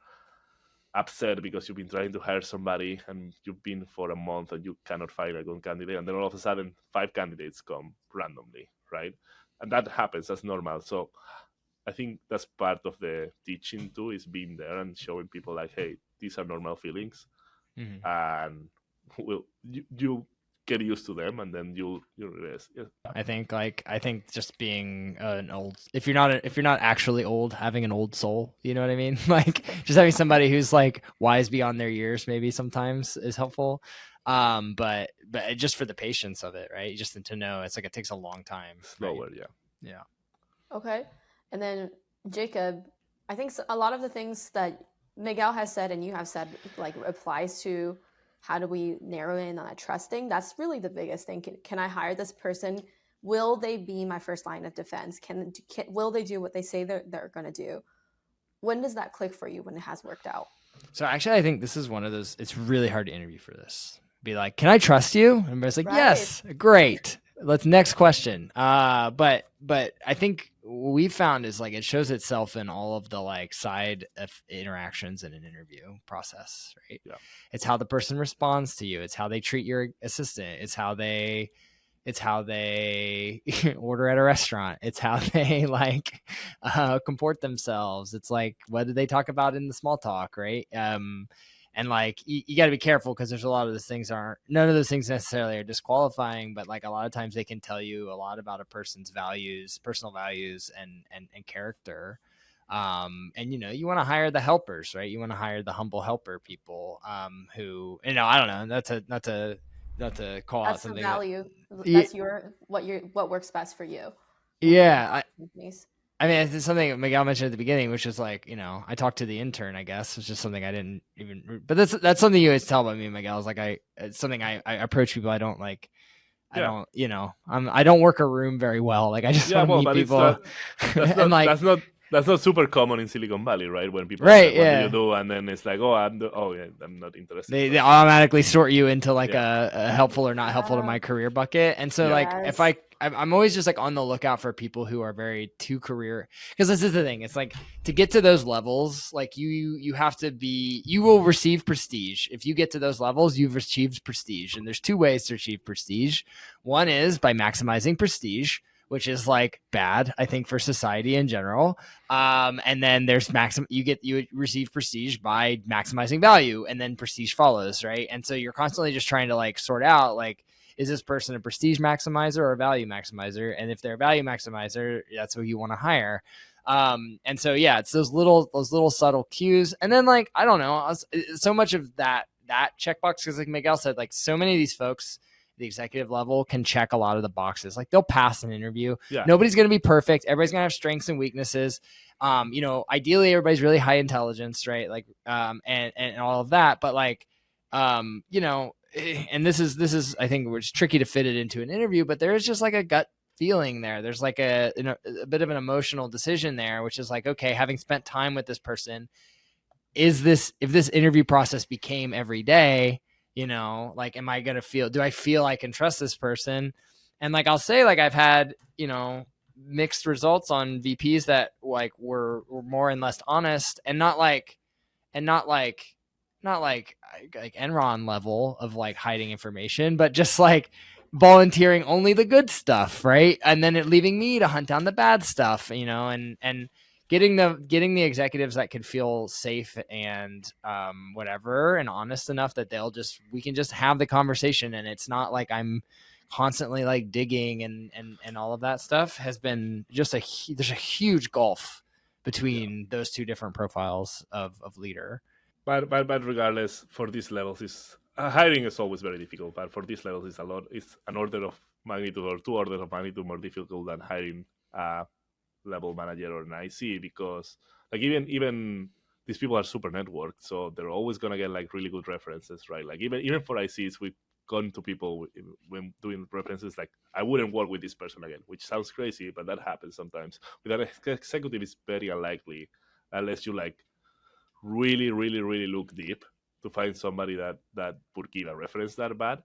upset because you've been trying to hire somebody and you've been for a month and you cannot find a good candidate, and then all of a sudden 5 candidates come randomly, right? And that happens. That's normal. So I think that's part of the teaching too, is being there and showing people like, hey, these are normal feelings, and you get used to them, and then you realize. Yeah. I think just being an old, if you're not actually old, having an old soul, you know what I mean? Like just having somebody who's like wise beyond their years maybe sometimes is helpful. But just for the patience of it, right? Just to know, it's like it takes a long time. Slower, right? Yeah. Okay. And then Jacob, I think a lot of the things that Miguel has said, and you have said, like, applies to how do we narrow in on that trusting? That's really the biggest thing. Can I hire this person? Will they be my first line of defense? Will they do what they say they're going to do? When does that click for you when it has worked out? So actually, I think this is one of those, it's really hard to interview for this. Be like, can I trust you? And everybody's like, yes, great. Let's next question. But I think what we found is like, it shows itself in all of the like side of interactions in an interview process, right? Yeah. It's how the person responds to you. It's how they treat your assistant. It's how they order at a restaurant. It's how they like comport themselves. It's like, what do they talk about in the small talk, right? And like, you got to be careful because there's a lot of those things none of those things necessarily are disqualifying, but like a lot of times they can tell you a lot about a person's values, personal values and character. And you want to hire the helpers, right? You want to hire the humble helper people who, I don't know, not to call out something. That's the value. That's what works best for you. Yeah. I mean, it's something Miguel mentioned at the beginning, which is like, I talked to the intern, I guess. It's just something I didn't even, but that's something you always tell about me, Miguel. Is like, it's something I approach people. I don't like, I don't work a room very well. Like I just want to meet people. That's not super common in Silicon Valley, right? When people right, say, what do you do? And then it's like, I'm not interested. They automatically sort you into like a helpful or not helpful to my career bucket. And so like, if I'm always just like on the lookout for people who are very to career, because this is the thing. It's like to get to those levels, like you have to you will receive prestige. If you get to those levels, you've achieved prestige. And there's two ways to achieve prestige. One is by maximizing prestige, which is like bad, I think, for society in general. And then there's you receive prestige by maximizing value, and then prestige follows, right? And so you're constantly just trying to like sort out like, is this person a prestige maximizer or a value maximizer? And if they're a value maximizer, that's who you want to hire. And so it's those little subtle cues. And then like, I don't know, so much of that checkbox, because like Miguel said, like so many of these folks, the executive level can check a lot of the boxes. Like they'll pass an interview. Yeah. Nobody's going to be perfect. Everybody's going to have strengths and weaknesses. Ideally everybody's really high intelligence, right? Like, and all of that. But like, and this is, I think it's tricky to fit it into an interview, but there is just like a gut feeling there. There's like a bit of an emotional decision there, which is like, okay, having spent time with this person, if this interview process became every day, like, am I going to do I feel I can trust this person? And like, I'll say like, I've had, mixed results on VPs that like were more and less honest, and not like Enron level of like hiding information, but just like volunteering only the good stuff. Right. And then it leaving me to hunt down the bad stuff, and getting the executives that could feel safe and whatever and honest enough that we can just have the conversation, and it's not like I'm constantly like digging and all of that stuff has been just there's a huge gulf between those two different profiles of leader. But regardless, for these levels, hiring is always very difficult. But for these levels, it's an order of magnitude or 2 orders of magnitude more difficult than hiring level manager or an IC, because like even these people are super networked, so they're always gonna get like really good references, right? Like even for ICs, we've gone to people when doing references like, I wouldn't work with this person again, which sounds crazy, but that happens sometimes. With an executive, it's very unlikely unless you like really, really, really look deep to find somebody that would give a reference that bad.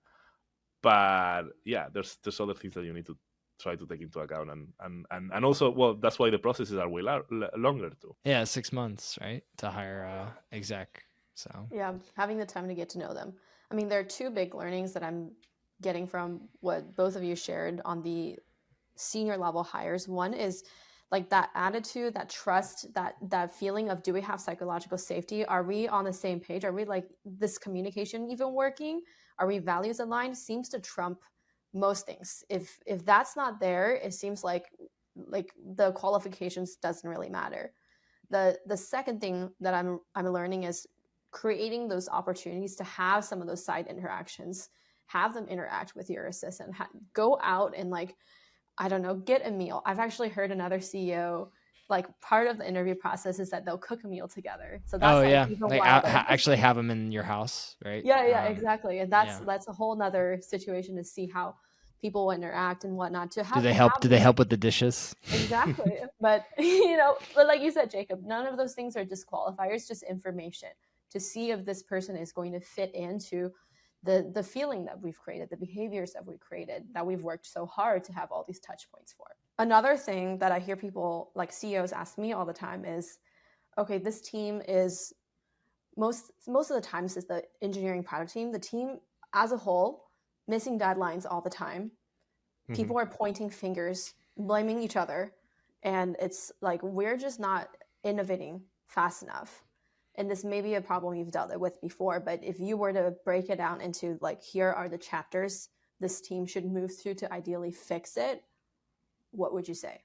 But yeah, there's other things that you need to try to take into account, and also, well, that's why the processes are way longer too. Yeah, 6 months, right, to hire a exec. So yeah, having the time to get to know them. I mean, there are 2 big learnings that I'm getting from what both of you shared on the senior level hires. One is like that attitude, that trust, that feeling of, do we have psychological safety? Are we on the same page? Are we like, this communication even working? Are we values aligned? Seems to trump most things. If that's not there, it seems like the qualifications doesn't really matter. The second thing that I'm learning is creating those opportunities to have some of those side interactions, have them interact with your assistant, go out and like, I don't know, get a meal. I've actually heard another CEO like part of the interview process is that they'll cook a meal together. So Oh that's yeah, even like wilder. actually have them in your house, right? Yeah, exactly. And yeah. that's a whole nother situation to see how people will interact and whatnot. To Do have they help? Do they help with the dishes? Exactly. But but like you said, Jacob, none of those things are disqualifiers, just information to see if this person is going to fit into the feeling that we've created, the behaviors that we've created, that we've worked so hard to have all these touch points for. Another thing that I hear people like CEOs ask me all the time is, okay, this team is most of the times is the engineering product team, the team as a whole, missing deadlines all the time. People are pointing fingers, blaming each other, and it's like we're just not innovating fast enough. And this may be a problem you've dealt with before, but if you were to break it down into like, here are the chapters this team should move through to ideally fix it, what would you say?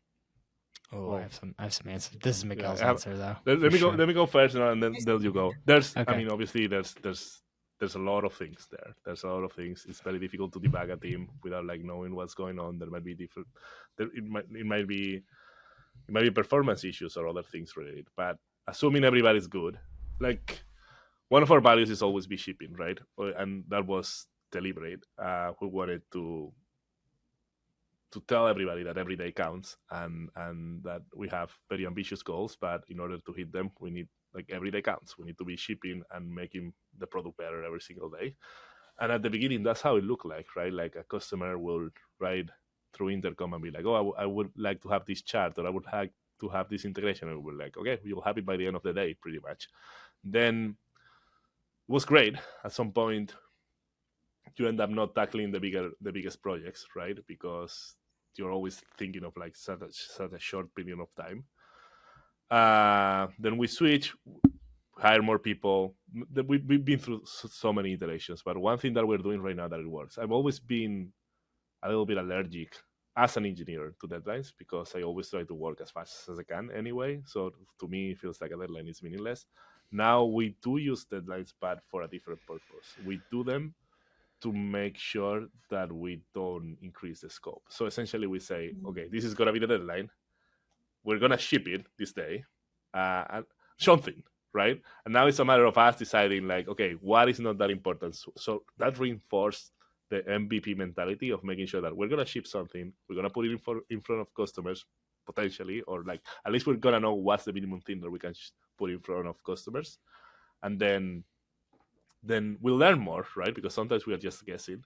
Oh, I have some answers. This is Miguel's Yeah, answer though. Let me go first, and then you go. There's, Okay. I mean, obviously there's a lot of things there. There's a lot of things. It's very difficult to debug a team without like knowing what's going on. There might be different. It might be performance issues or other things related. But assuming everybody's good, like one of our values is always be shipping, right? And that was deliberate. We wanted to tell everybody that every day counts, and that we have very ambitious goals, but in order to hit them, we need, like, every day counts. We need to be shipping and making the product better every single day. And at the beginning, that's how it looked like, right? Like a customer will write through Intercom and be like, oh, I would like to have this chart, or I would like to have this integration. And we're like, okay, you'll have it by the end of the day, pretty much. Then it was great. At some point, you end up not tackling the biggest projects, right? Because you're always thinking of like such a short period of time. Then we switch, hire more people. We've been through so many iterations, but one thing that we're doing right now that it works. I've always been a little bit allergic as an engineer to deadlines, because I always try to work as fast as I can anyway. So to me, it feels like a deadline is meaningless. Now we do use deadlines, but for a different purpose. We do them to make sure that we don't increase the scope. So essentially we say, okay, this is going to be the deadline. We're going to ship it this day, and something, right? And now it's a matter of us deciding, like, okay, what is not that important? So that reinforced the MVP mentality of making sure that we're going to ship something, we're going to put it in front of customers, potentially, or like, at least we're going to know what's the minimum thing that we can put in front of customers. And then we'll learn more, right? Because sometimes we are just guessing.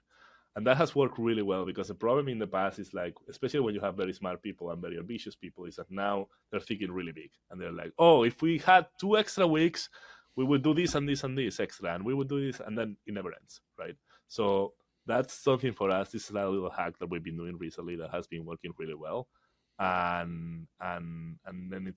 And that has worked really well, because the problem in the past is, like, especially when you have very smart people and very ambitious people, is that now they're thinking really big. And they're like, oh, if we had 2 extra weeks, we would do this and this and this extra, and we would do this, and then it never ends, right? So that's something for us. This is a little hack that we've been doing recently that has been working really well. And then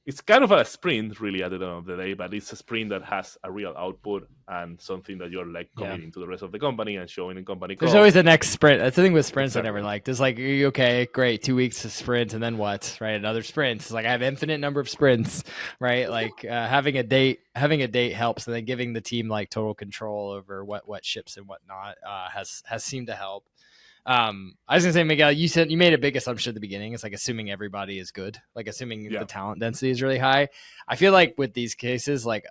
it's kind of a sprint, really, at the end of the day, but it's a sprint that has a real output and something that you're like committing to the rest of the company and showing in company code. There's always the next sprint. That's the thing with sprints. Exactly. I never liked. It's like, okay, great, 2 weeks to sprint, and then what, right? Another sprint. It's like I have infinite number of sprints, right? Like having a date helps, and then giving the team like total control over what ships and whatnot has seemed to help. I was gonna say, Miguel, you said you made a big assumption at the beginning. It's like assuming everybody is good, like assuming the talent density is really high. I feel like with these cases, like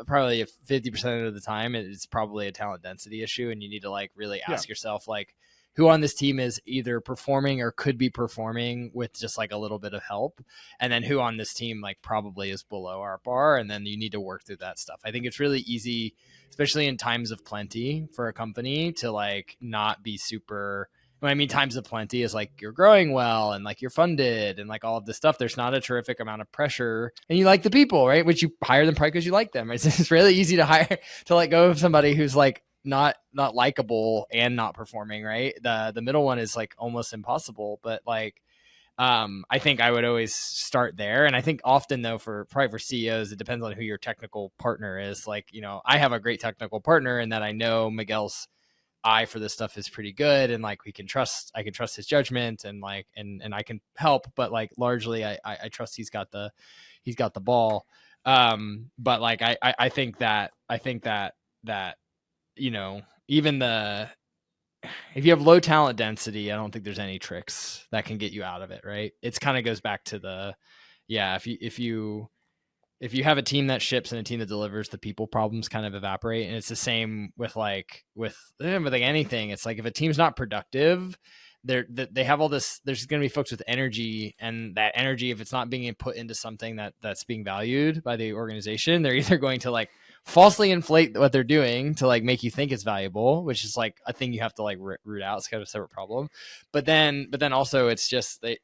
probably 50% of the time, it's probably a talent density issue, and you need to like really ask yourself, like, who on this team is either performing or could be performing with just like a little bit of help, and then who on this team like probably is below our bar, and then you need to work through that stuff. I think it's really easy, especially in times of plenty, for a company to like not be super. When I mean times of plenty is like you're growing well and like you're funded and like all of this stuff. There's not a terrific amount of pressure, and you like the people, right? Which you hire them probably because you like them. It's really easy to hire to let go of somebody who's like not likable and not performing, right? The middle one is like almost impossible, but like I think I would always start there. And I think often though, probably for CEOs, it depends on who your technical partner is. Like, I have a great technical partner, and that I know Miguel's eye for this stuff is pretty good, and like I can trust his judgment, and like and I can help, but like largely I trust he's got the ball. But like I think that even if you have low talent density, I don't think there's any tricks that can get you out of it, right? It's kind of goes back to the, if you have a team that ships and a team that delivers, the people problems kind of evaporate. And it's the same with anything. It's like if a team's not productive, they have all this, there's going to be folks with energy, and that energy, if it's not being put into something that's being valued by the organization, they're either going to like falsely inflate what they're doing to like make you think it's valuable, which is like a thing you have to like root out. It's kind of a separate problem. But then also it's just they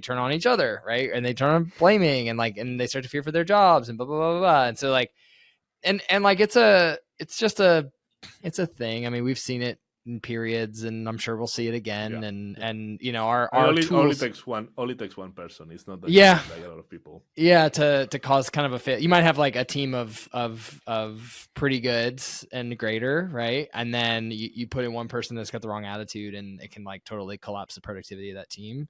turn on each other, right? And they turn on blaming, and they start to fear for their jobs and blah blah blah blah. And so like and like it's a thing. I mean, we've seen it in periods, and I'm sure we'll see it again. And you know, our tools, only takes one person. It's not that like a lot of people. Yeah, to cause kind of a fit. You might have like a team of pretty goods and greater, right? And then you put in one person that's got the wrong attitude, and it can like totally collapse the productivity of that team.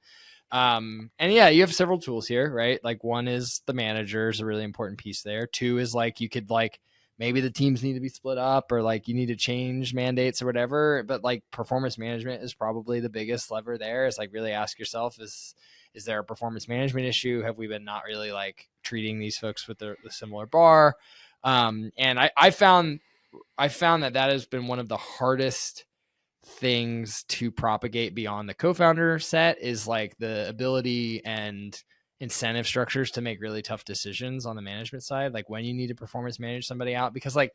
And yeah, you have several tools here, right? Like one is the manager is a really important piece there. Two is like you could like maybe the teams need to be split up, or like you need to change mandates or whatever. But like performance management is probably the biggest lever there. Is like really ask yourself, is there a performance management issue? Have we been not really like treating these folks with the similar bar? And I found that has been one of the hardest things to propagate beyond the co-founder set, is like the ability and incentive structures to make really tough decisions on the management side, like when you need to performance manage somebody out. Because like,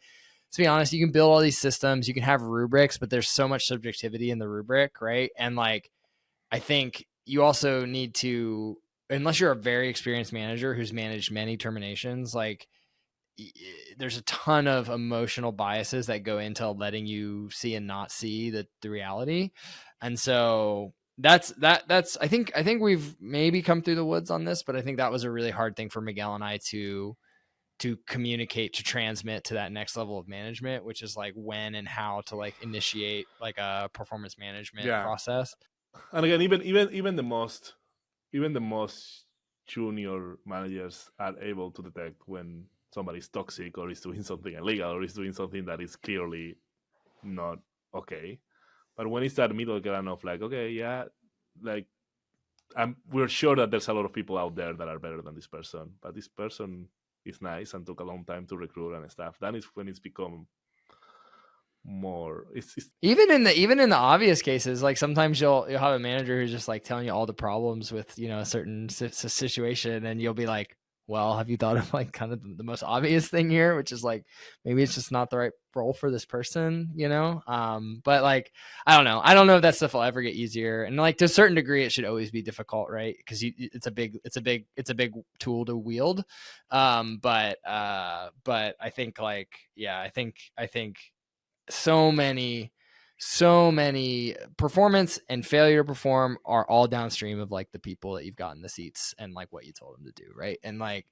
to be honest, you can build all these systems, you can have rubrics, but there's so much subjectivity in the rubric, right? And like, I think you also need to, unless you're a very experienced manager who's managed many terminations, like there's a ton of emotional biases that go into letting you see and not see the reality. And so that's I think we've maybe come through the woods on this, but I think that was a really hard thing for Miguel and I to communicate, to transmit to that next level of management, which is like when and how to like initiate like a performance management process. And again, even the most junior managers are able to detect when somebody's toxic or is doing something illegal or is doing something that is clearly not okay. But when it's that middle ground of like, okay, yeah, like we're sure that there's a lot of people out there that are better than this person, but this person is nice and took a long time to recruit and stuff. That is when it's become more. It's even in the obvious cases, like sometimes you'll have a manager who's just like telling you all the problems with, you know, a certain situation, and you'll be like, well, have you thought of like kind of the most obvious thing here, which is like maybe it's just not the right role for this person, you know? But like, I don't know if that stuff will ever get easier. And like to a certain degree, it should always be difficult, right? Because it's a big tool to wield. But I think like, I think so many performance and failure to perform are all downstream of like the people that you've got in the seats and like what you told them to do, right? And like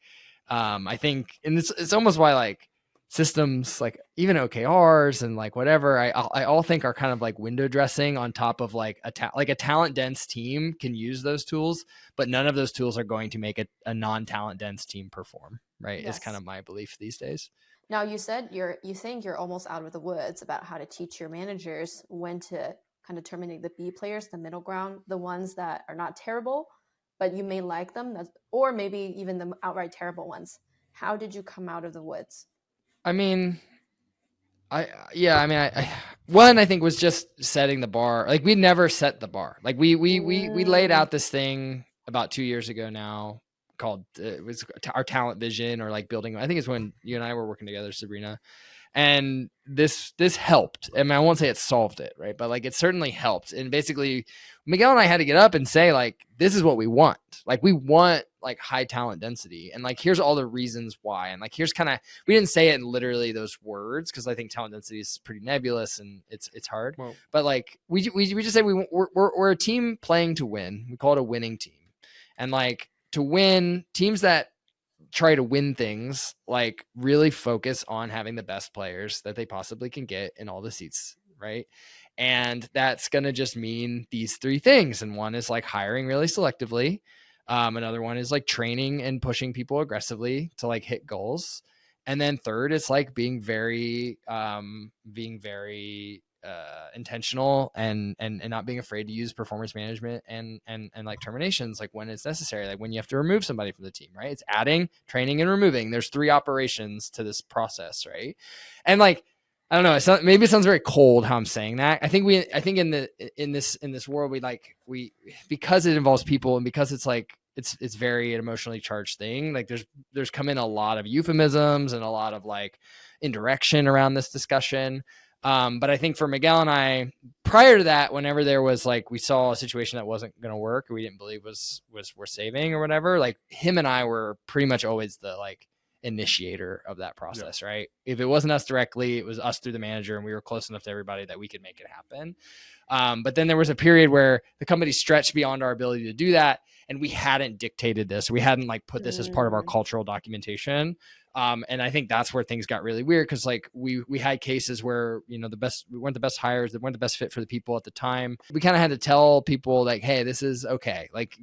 I think, and it's almost why like systems like even OKRs and like whatever I all think are kind of like window dressing on top of like a talent dense team can use those tools, but none of those tools are going to make a non-talent dense team perform, right? Yes. Is kind of my belief these days. Now, you said you think you're almost out of the woods about how to teach your managers when to kind of terminate the B players, the middle ground, the ones that are not terrible, but you may like them, or maybe even the outright terrible ones. How did you come out of the woods? I mean, I think was just setting the bar. Like we never set the bar. Like we laid out this thing about 2 years ago now, called it was our talent vision, or like building. I think it's when you and I were working together, Sabrina, and this helped. I mean, I won't say it solved it, right, but like it certainly helped. And basically, Miguel and I had to get up and say like, this is what we want. Like we want like high talent density, and like here's all the reasons why. And like here's kind of, we didn't say it in literally those words because I think talent density is pretty nebulous and it's hard. Well, but like we just say we're a team playing to win. We call it a winning team, and like to win, teams that try to win things like really focus on having the best players that they possibly can get in all the seats, right? And that's going to just mean these three things. And one is like hiring really selectively. Another one is like training and pushing people aggressively to like hit goals. And then third, it's like being very intentional and not being afraid to use performance management and like terminations, like when it's necessary, like when you have to remove somebody from the team, right? It's adding, training, and removing. There's 3 operations to this process, right? And like, I don't know, maybe it sounds very cold how I'm saying that. I think in this world, we because it involves people and because it's like it's very emotionally charged thing, like there's come in a lot of euphemisms and a lot of like indirection around this discussion. But I think for Miguel and I, prior to that, whenever there was like, we saw a situation that wasn't going to work or we didn't believe was worth saving or whatever, like him and I were pretty much always the like initiator of that process, right? If it wasn't us directly, it was us through the manager, and we were close enough to everybody that we could make it happen. But then there was a period where the company stretched beyond our ability to do that, and we hadn't dictated this. We hadn't like put this as part of our cultural documentation. And I think that's where things got really weird, because like we had cases where, we weren't the best hires, that weren't the best fit for the people at the time. We kind of had to tell people like, hey, this is okay. Like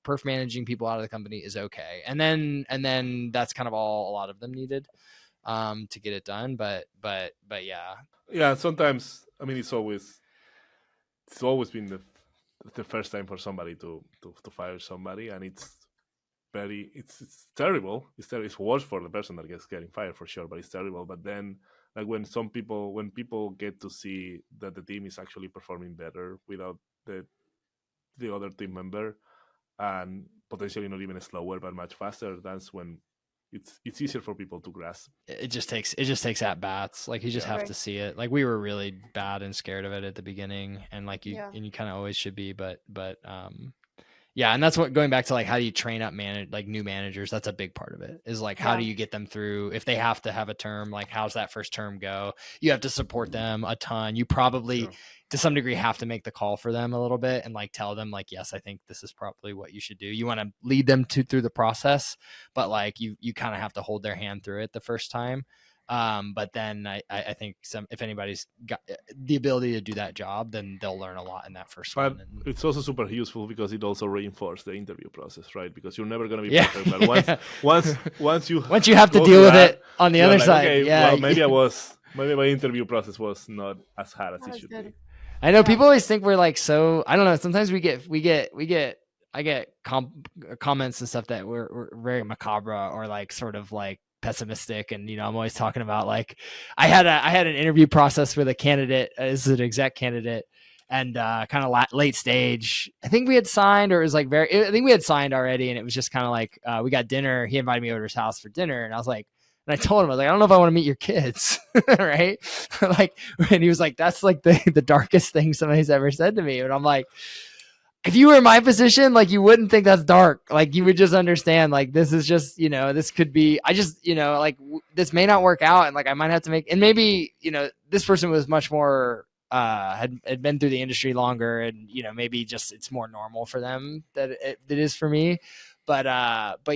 perf managing people out of the company is okay. And then that's kind of all a lot of them needed to get it done. But yeah. Yeah, sometimes, I mean, it's always been the first time for somebody to fire somebody, and it's terrible. It's worse for the person that gets getting fired for sure, but it's terrible. But then, like when people get to see that the team is actually performing better without the other team member, and potentially not even slower but much faster, that's when it's easier for people to grasp. It just takes at bats. Like you just have to see it. Like we were really bad and scared of it at the beginning, and like you kind of always should be, but yeah, and that's what, going back to like how do you train up new managers, that's a big part of it, is like how do you get them through, if they have to have a term, like how's that first term go? You have to support them a ton. You probably to some degree have to make the call for them a little bit and like tell them like, yes, I think this is probably what you should do. You want to lead them through the process, but like you kind of have to hold their hand through it the first time. But then I think if anybody's got the ability to do that job, then they'll learn a lot in that first one. And it's also super useful because it also reinforces the interview process, right? Because you're never going to be perfect, but once you have to deal with it on the other side, okay, well, maybe my interview process was not as hard as it should be. I know people always think we're like, so I don't know. Sometimes I get comments and stuff that we're very macabre or like sort of like pessimistic, and I'm always talking about like I had an interview process with a candidate as an exec candidate, and kind of late stage. I think we had signed, or it was like I think we had signed already, and it was just kind of like we got dinner. He invited me over to his house for dinner, and I was like, and I told him, I was like, I don't know if I want to meet your kids, right? Like, and he was like, that's like the darkest thing somebody's ever said to me, and I'm like, if you were in my position, like you wouldn't think that's dark. Like you would just understand, like, this is just, this could be, like this may not work out. And like, I might have to and maybe, this person was much more, had been through the industry longer, and, maybe just, it's more normal for them than it is for me. But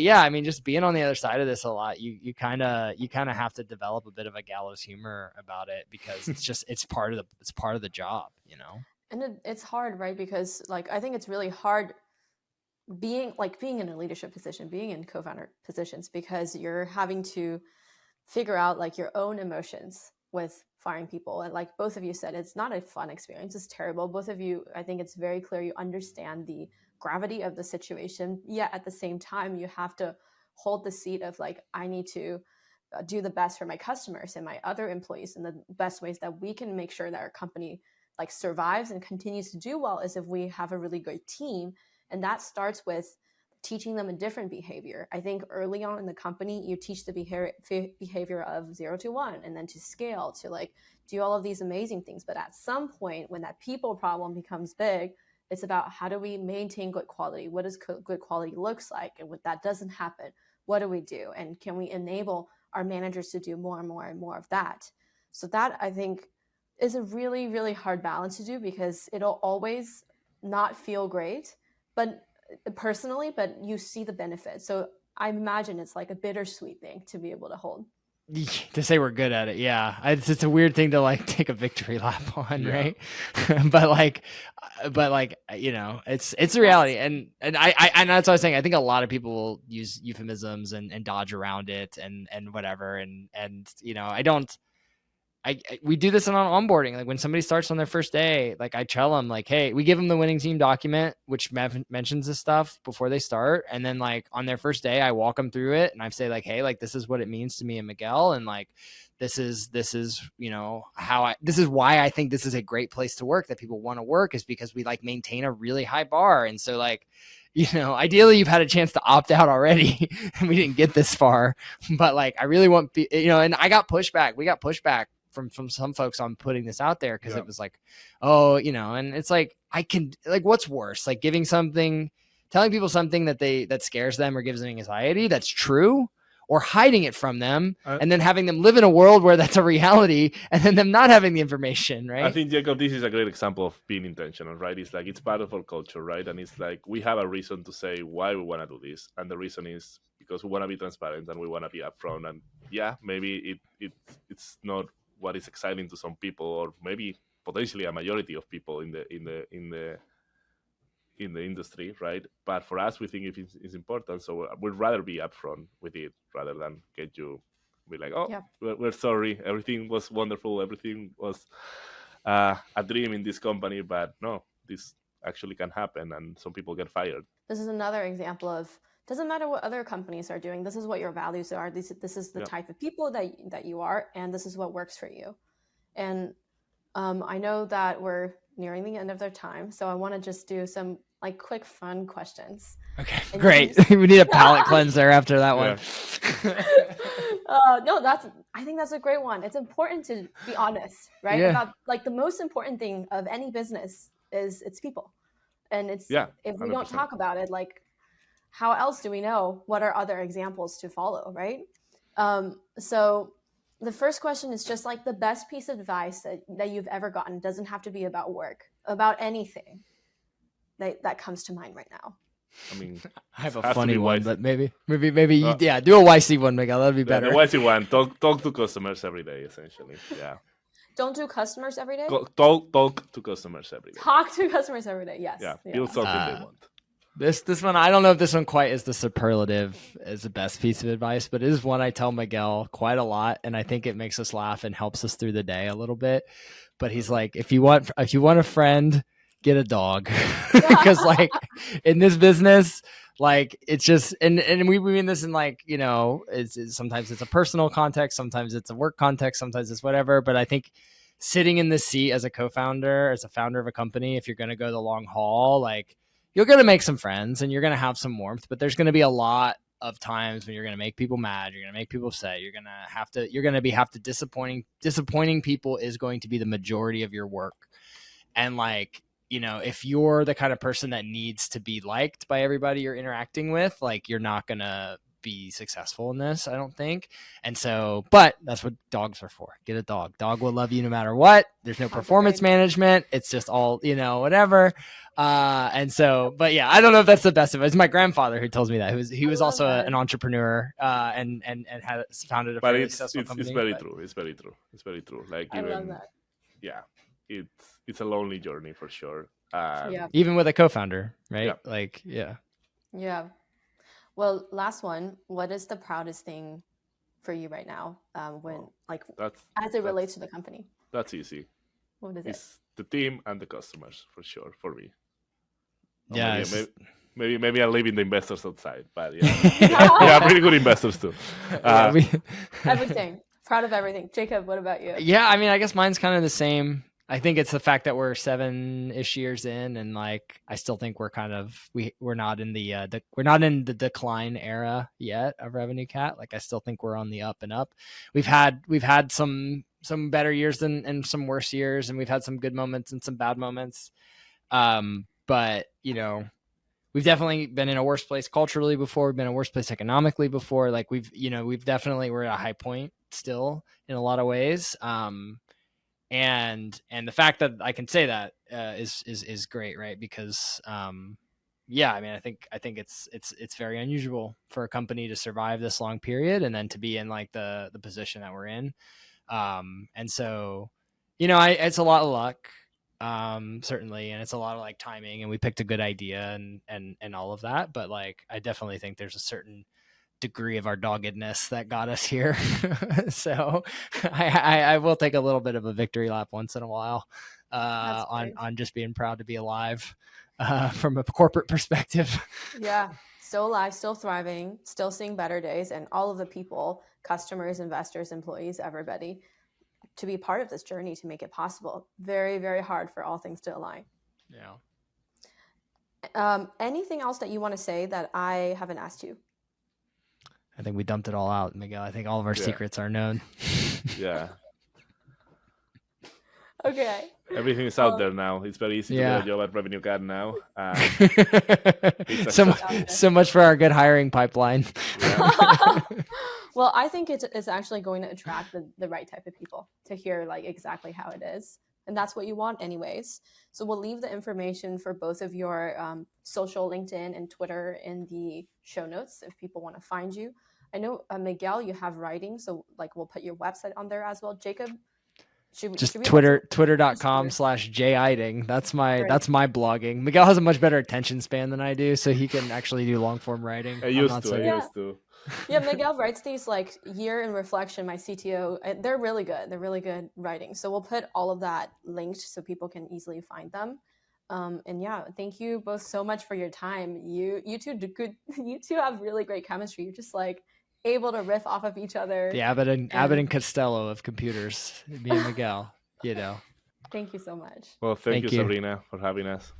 yeah, I mean, just being on the other side of this a lot, you kind of have to develop a bit of a gallows humor about it, because it's part of the job, And it's hard, right? Because like, I think it's really hard being in a leadership position, being in co-founder positions, because you're having to figure out like your own emotions with firing people. And like both of you said, it's not a fun experience. It's terrible. Both of you, I think it's very clear you understand the gravity of the situation. Yet at the same time, you have to hold the seat of like, I need to do the best for my customers and my other employees in the best ways that we can make sure that our company like survives and continues to do well, is if we have a really good team. And that starts with teaching them a different behavior. I think early on in the company, you teach the behavior of 0 to 1, and then to scale, to like do all of these amazing things. But at some point, when that people problem becomes big, it's about how do we maintain good quality? What does good quality looks like? And when that doesn't happen, what do we do? And can we enable our managers to do more and more and more of that? So that, I think, is a really, really hard balance to do, because it'll always not feel great, but personally, but you see the benefit. So I imagine it's like a bittersweet thing to be able to hold. To say we're good at it, yeah. It's a weird thing to like take a victory lap on, right? but like, it's a reality, and that's what I was saying. I think a lot of people will use euphemisms and dodge around it and whatever, and we do this on onboarding. Like when somebody starts on their first day, like I tell them like, hey, we give them the winning team document, which mentions this stuff before they start. And then like on their first day, I walk them through it and I say like, hey, like this is what it means to me and Miguel. And like, this is, you know, this is why I think this is a great place to work, that people want to work, is because we like maintain a really high bar. And so like, you know, ideally you've had a chance to opt out already and we didn't get this far, but like, I really want, you know, and we got pushback from some folks on putting this out there, because it was like, oh, you know, and it's like, I can, like, what's worse, like telling people something that scares them or gives them anxiety that's true, or hiding it from them and then having them live in a world where that's a reality and then them not having the information, right? I think, Jacob, this is a great example of being intentional, right? It's like, it's part of our culture, right? And it's like, we have a reason to say why we want to do this. And the reason is because we want to be transparent and we want to be upfront. And yeah, maybe it's not what is exciting to some people, or maybe potentially a majority of people in the industry, right? But for us, we think it's important, so we'd rather be upfront with it rather than get you be like, oh, we're sorry, everything was wonderful, everything was a dream in this company, but no, this actually can happen, and some people get fired. This is another example of, doesn't matter what other companies are doing, this is what your values are, this is the type of people that you are, and this is what works for you. And I know that we're nearing the end of their time, so I want to just do some like quick fun questions. Okay, and great. We need a palate cleanser after that one. No, I think that's a great one. It's important to be honest, right? About like the most important thing of any business is it's people. And it's if we 100%. Don't talk about it, like how else do we know what are other examples to follow, right? So the first question is just like the best piece of advice that you've ever gotten. It doesn't have to be about work, about anything that comes to mind right now. I mean, I have a funny one, but maybe do a YC one, Miguel. That'd be better. The YC one, talk to customers every day, essentially. Yeah. Don't do customers every day? Talk to customers every day. Talk to customers every day, yes. Yeah, build something they want. This one, I don't know if this one quite is the superlative as the best piece of advice, but it is one I tell Miguel quite a lot, and I think it makes us laugh and helps us through the day a little bit. But he's like, if you want a friend, get a dog. Because like in this business, like it's just, and we mean this in like, you know, it's sometimes it's a personal context, sometimes it's a work context, sometimes it's whatever. But I think sitting in the seat as a co-founder, as a founder of a company, if you're going to go the long haul, like you're going to make some friends and you're going to have some warmth, but there's going to be a lot of times when you're going to make people mad, you're going to make people upset, you're going to have to disappointing people is going to be the majority of your work. And like, you know, if you're the kind of person that needs to be liked by everybody you're interacting with, like you're not going to be successful in this, I don't think. And so, but that's what dogs are for. Get a dog. Dog will love you no matter what. There's no performance management. It's just all, you know, whatever. And so, but yeah, I don't know if that's the best of it. It's my grandfather who tells me that. He was also an entrepreneur and had founded a very successful company. It's very true. It's very true. Like I love that. Yeah, it's a lonely journey for sure. Even with a co-founder, right? Yeah. Like, yeah. Well, last one. What is the proudest thing for you right now? As it relates to the company? That's easy. What is it? It's the team and the customers for sure for me. Yeah. Maybe I'm leaving the investors outside, but yeah, pretty good investors too. Everything. Proud of everything. Jacob, what about you? Yeah, I mean, I guess mine's kind of the same. I think it's the fact that we're 7-ish years in, and like I still think we're kind of we're not in the decline era yet of RevenueCat. Like I still think we're on the up and up. We've had some better years and some worse years, and we've had some good moments and some bad moments. But you know, we've definitely been in a worse place culturally before. We've been in a worse place economically before. Like we're at a high point still in a lot of ways. And the fact that I can say that is great, right? Because I mean, I think it's very unusual for a company to survive this long period and then to be in like the position that we're in. And so, you know, it's a lot of luck, certainly, and it's a lot of like timing, and we picked a good idea and all of that. But like, I definitely think there's a certain degree of our doggedness that got us here. So I will take a little bit of a victory lap once in a while on just being proud to be alive from a corporate perspective. Yeah, still alive, still thriving, still seeing better days, and all of the people, customers, investors, employees, everybody, to be part of this journey to make it possible. Very, very hard for all things to align. Yeah. Anything else that you want to say that I haven't asked you? I think we dumped it all out, Miguel. I think all of our secrets are known. Yeah. Okay. Everything is out there now. It's very easy to get a job at RevenueCat now. So much for our good hiring pipeline. Yeah. Well, I think it's actually going to attract the right type of people to hear like exactly how it is. And that's what you want anyways. So we'll leave the information for both of your social, LinkedIn and Twitter in the show notes if people want to find you. I know, Miguel, you have writing. So like we'll put your website on there as well. Jacob? Should we twitter.com/Eiting. That's my blogging. Miguel has a much better attention span than I do, so he can actually do long form writing. I used to. Yeah, Miguel writes these like year in reflection, my CTO. They're really good. They're really good writing. So we'll put all of that linked so people can easily find them. And yeah, thank you both so much for your time. You two do good. You two have really great chemistry. You're just like able to riff off of each other. The Abbott and Costello of computers, me and Miguel, you know. Thank you so much. Well, thank you, Sabrina, for having us.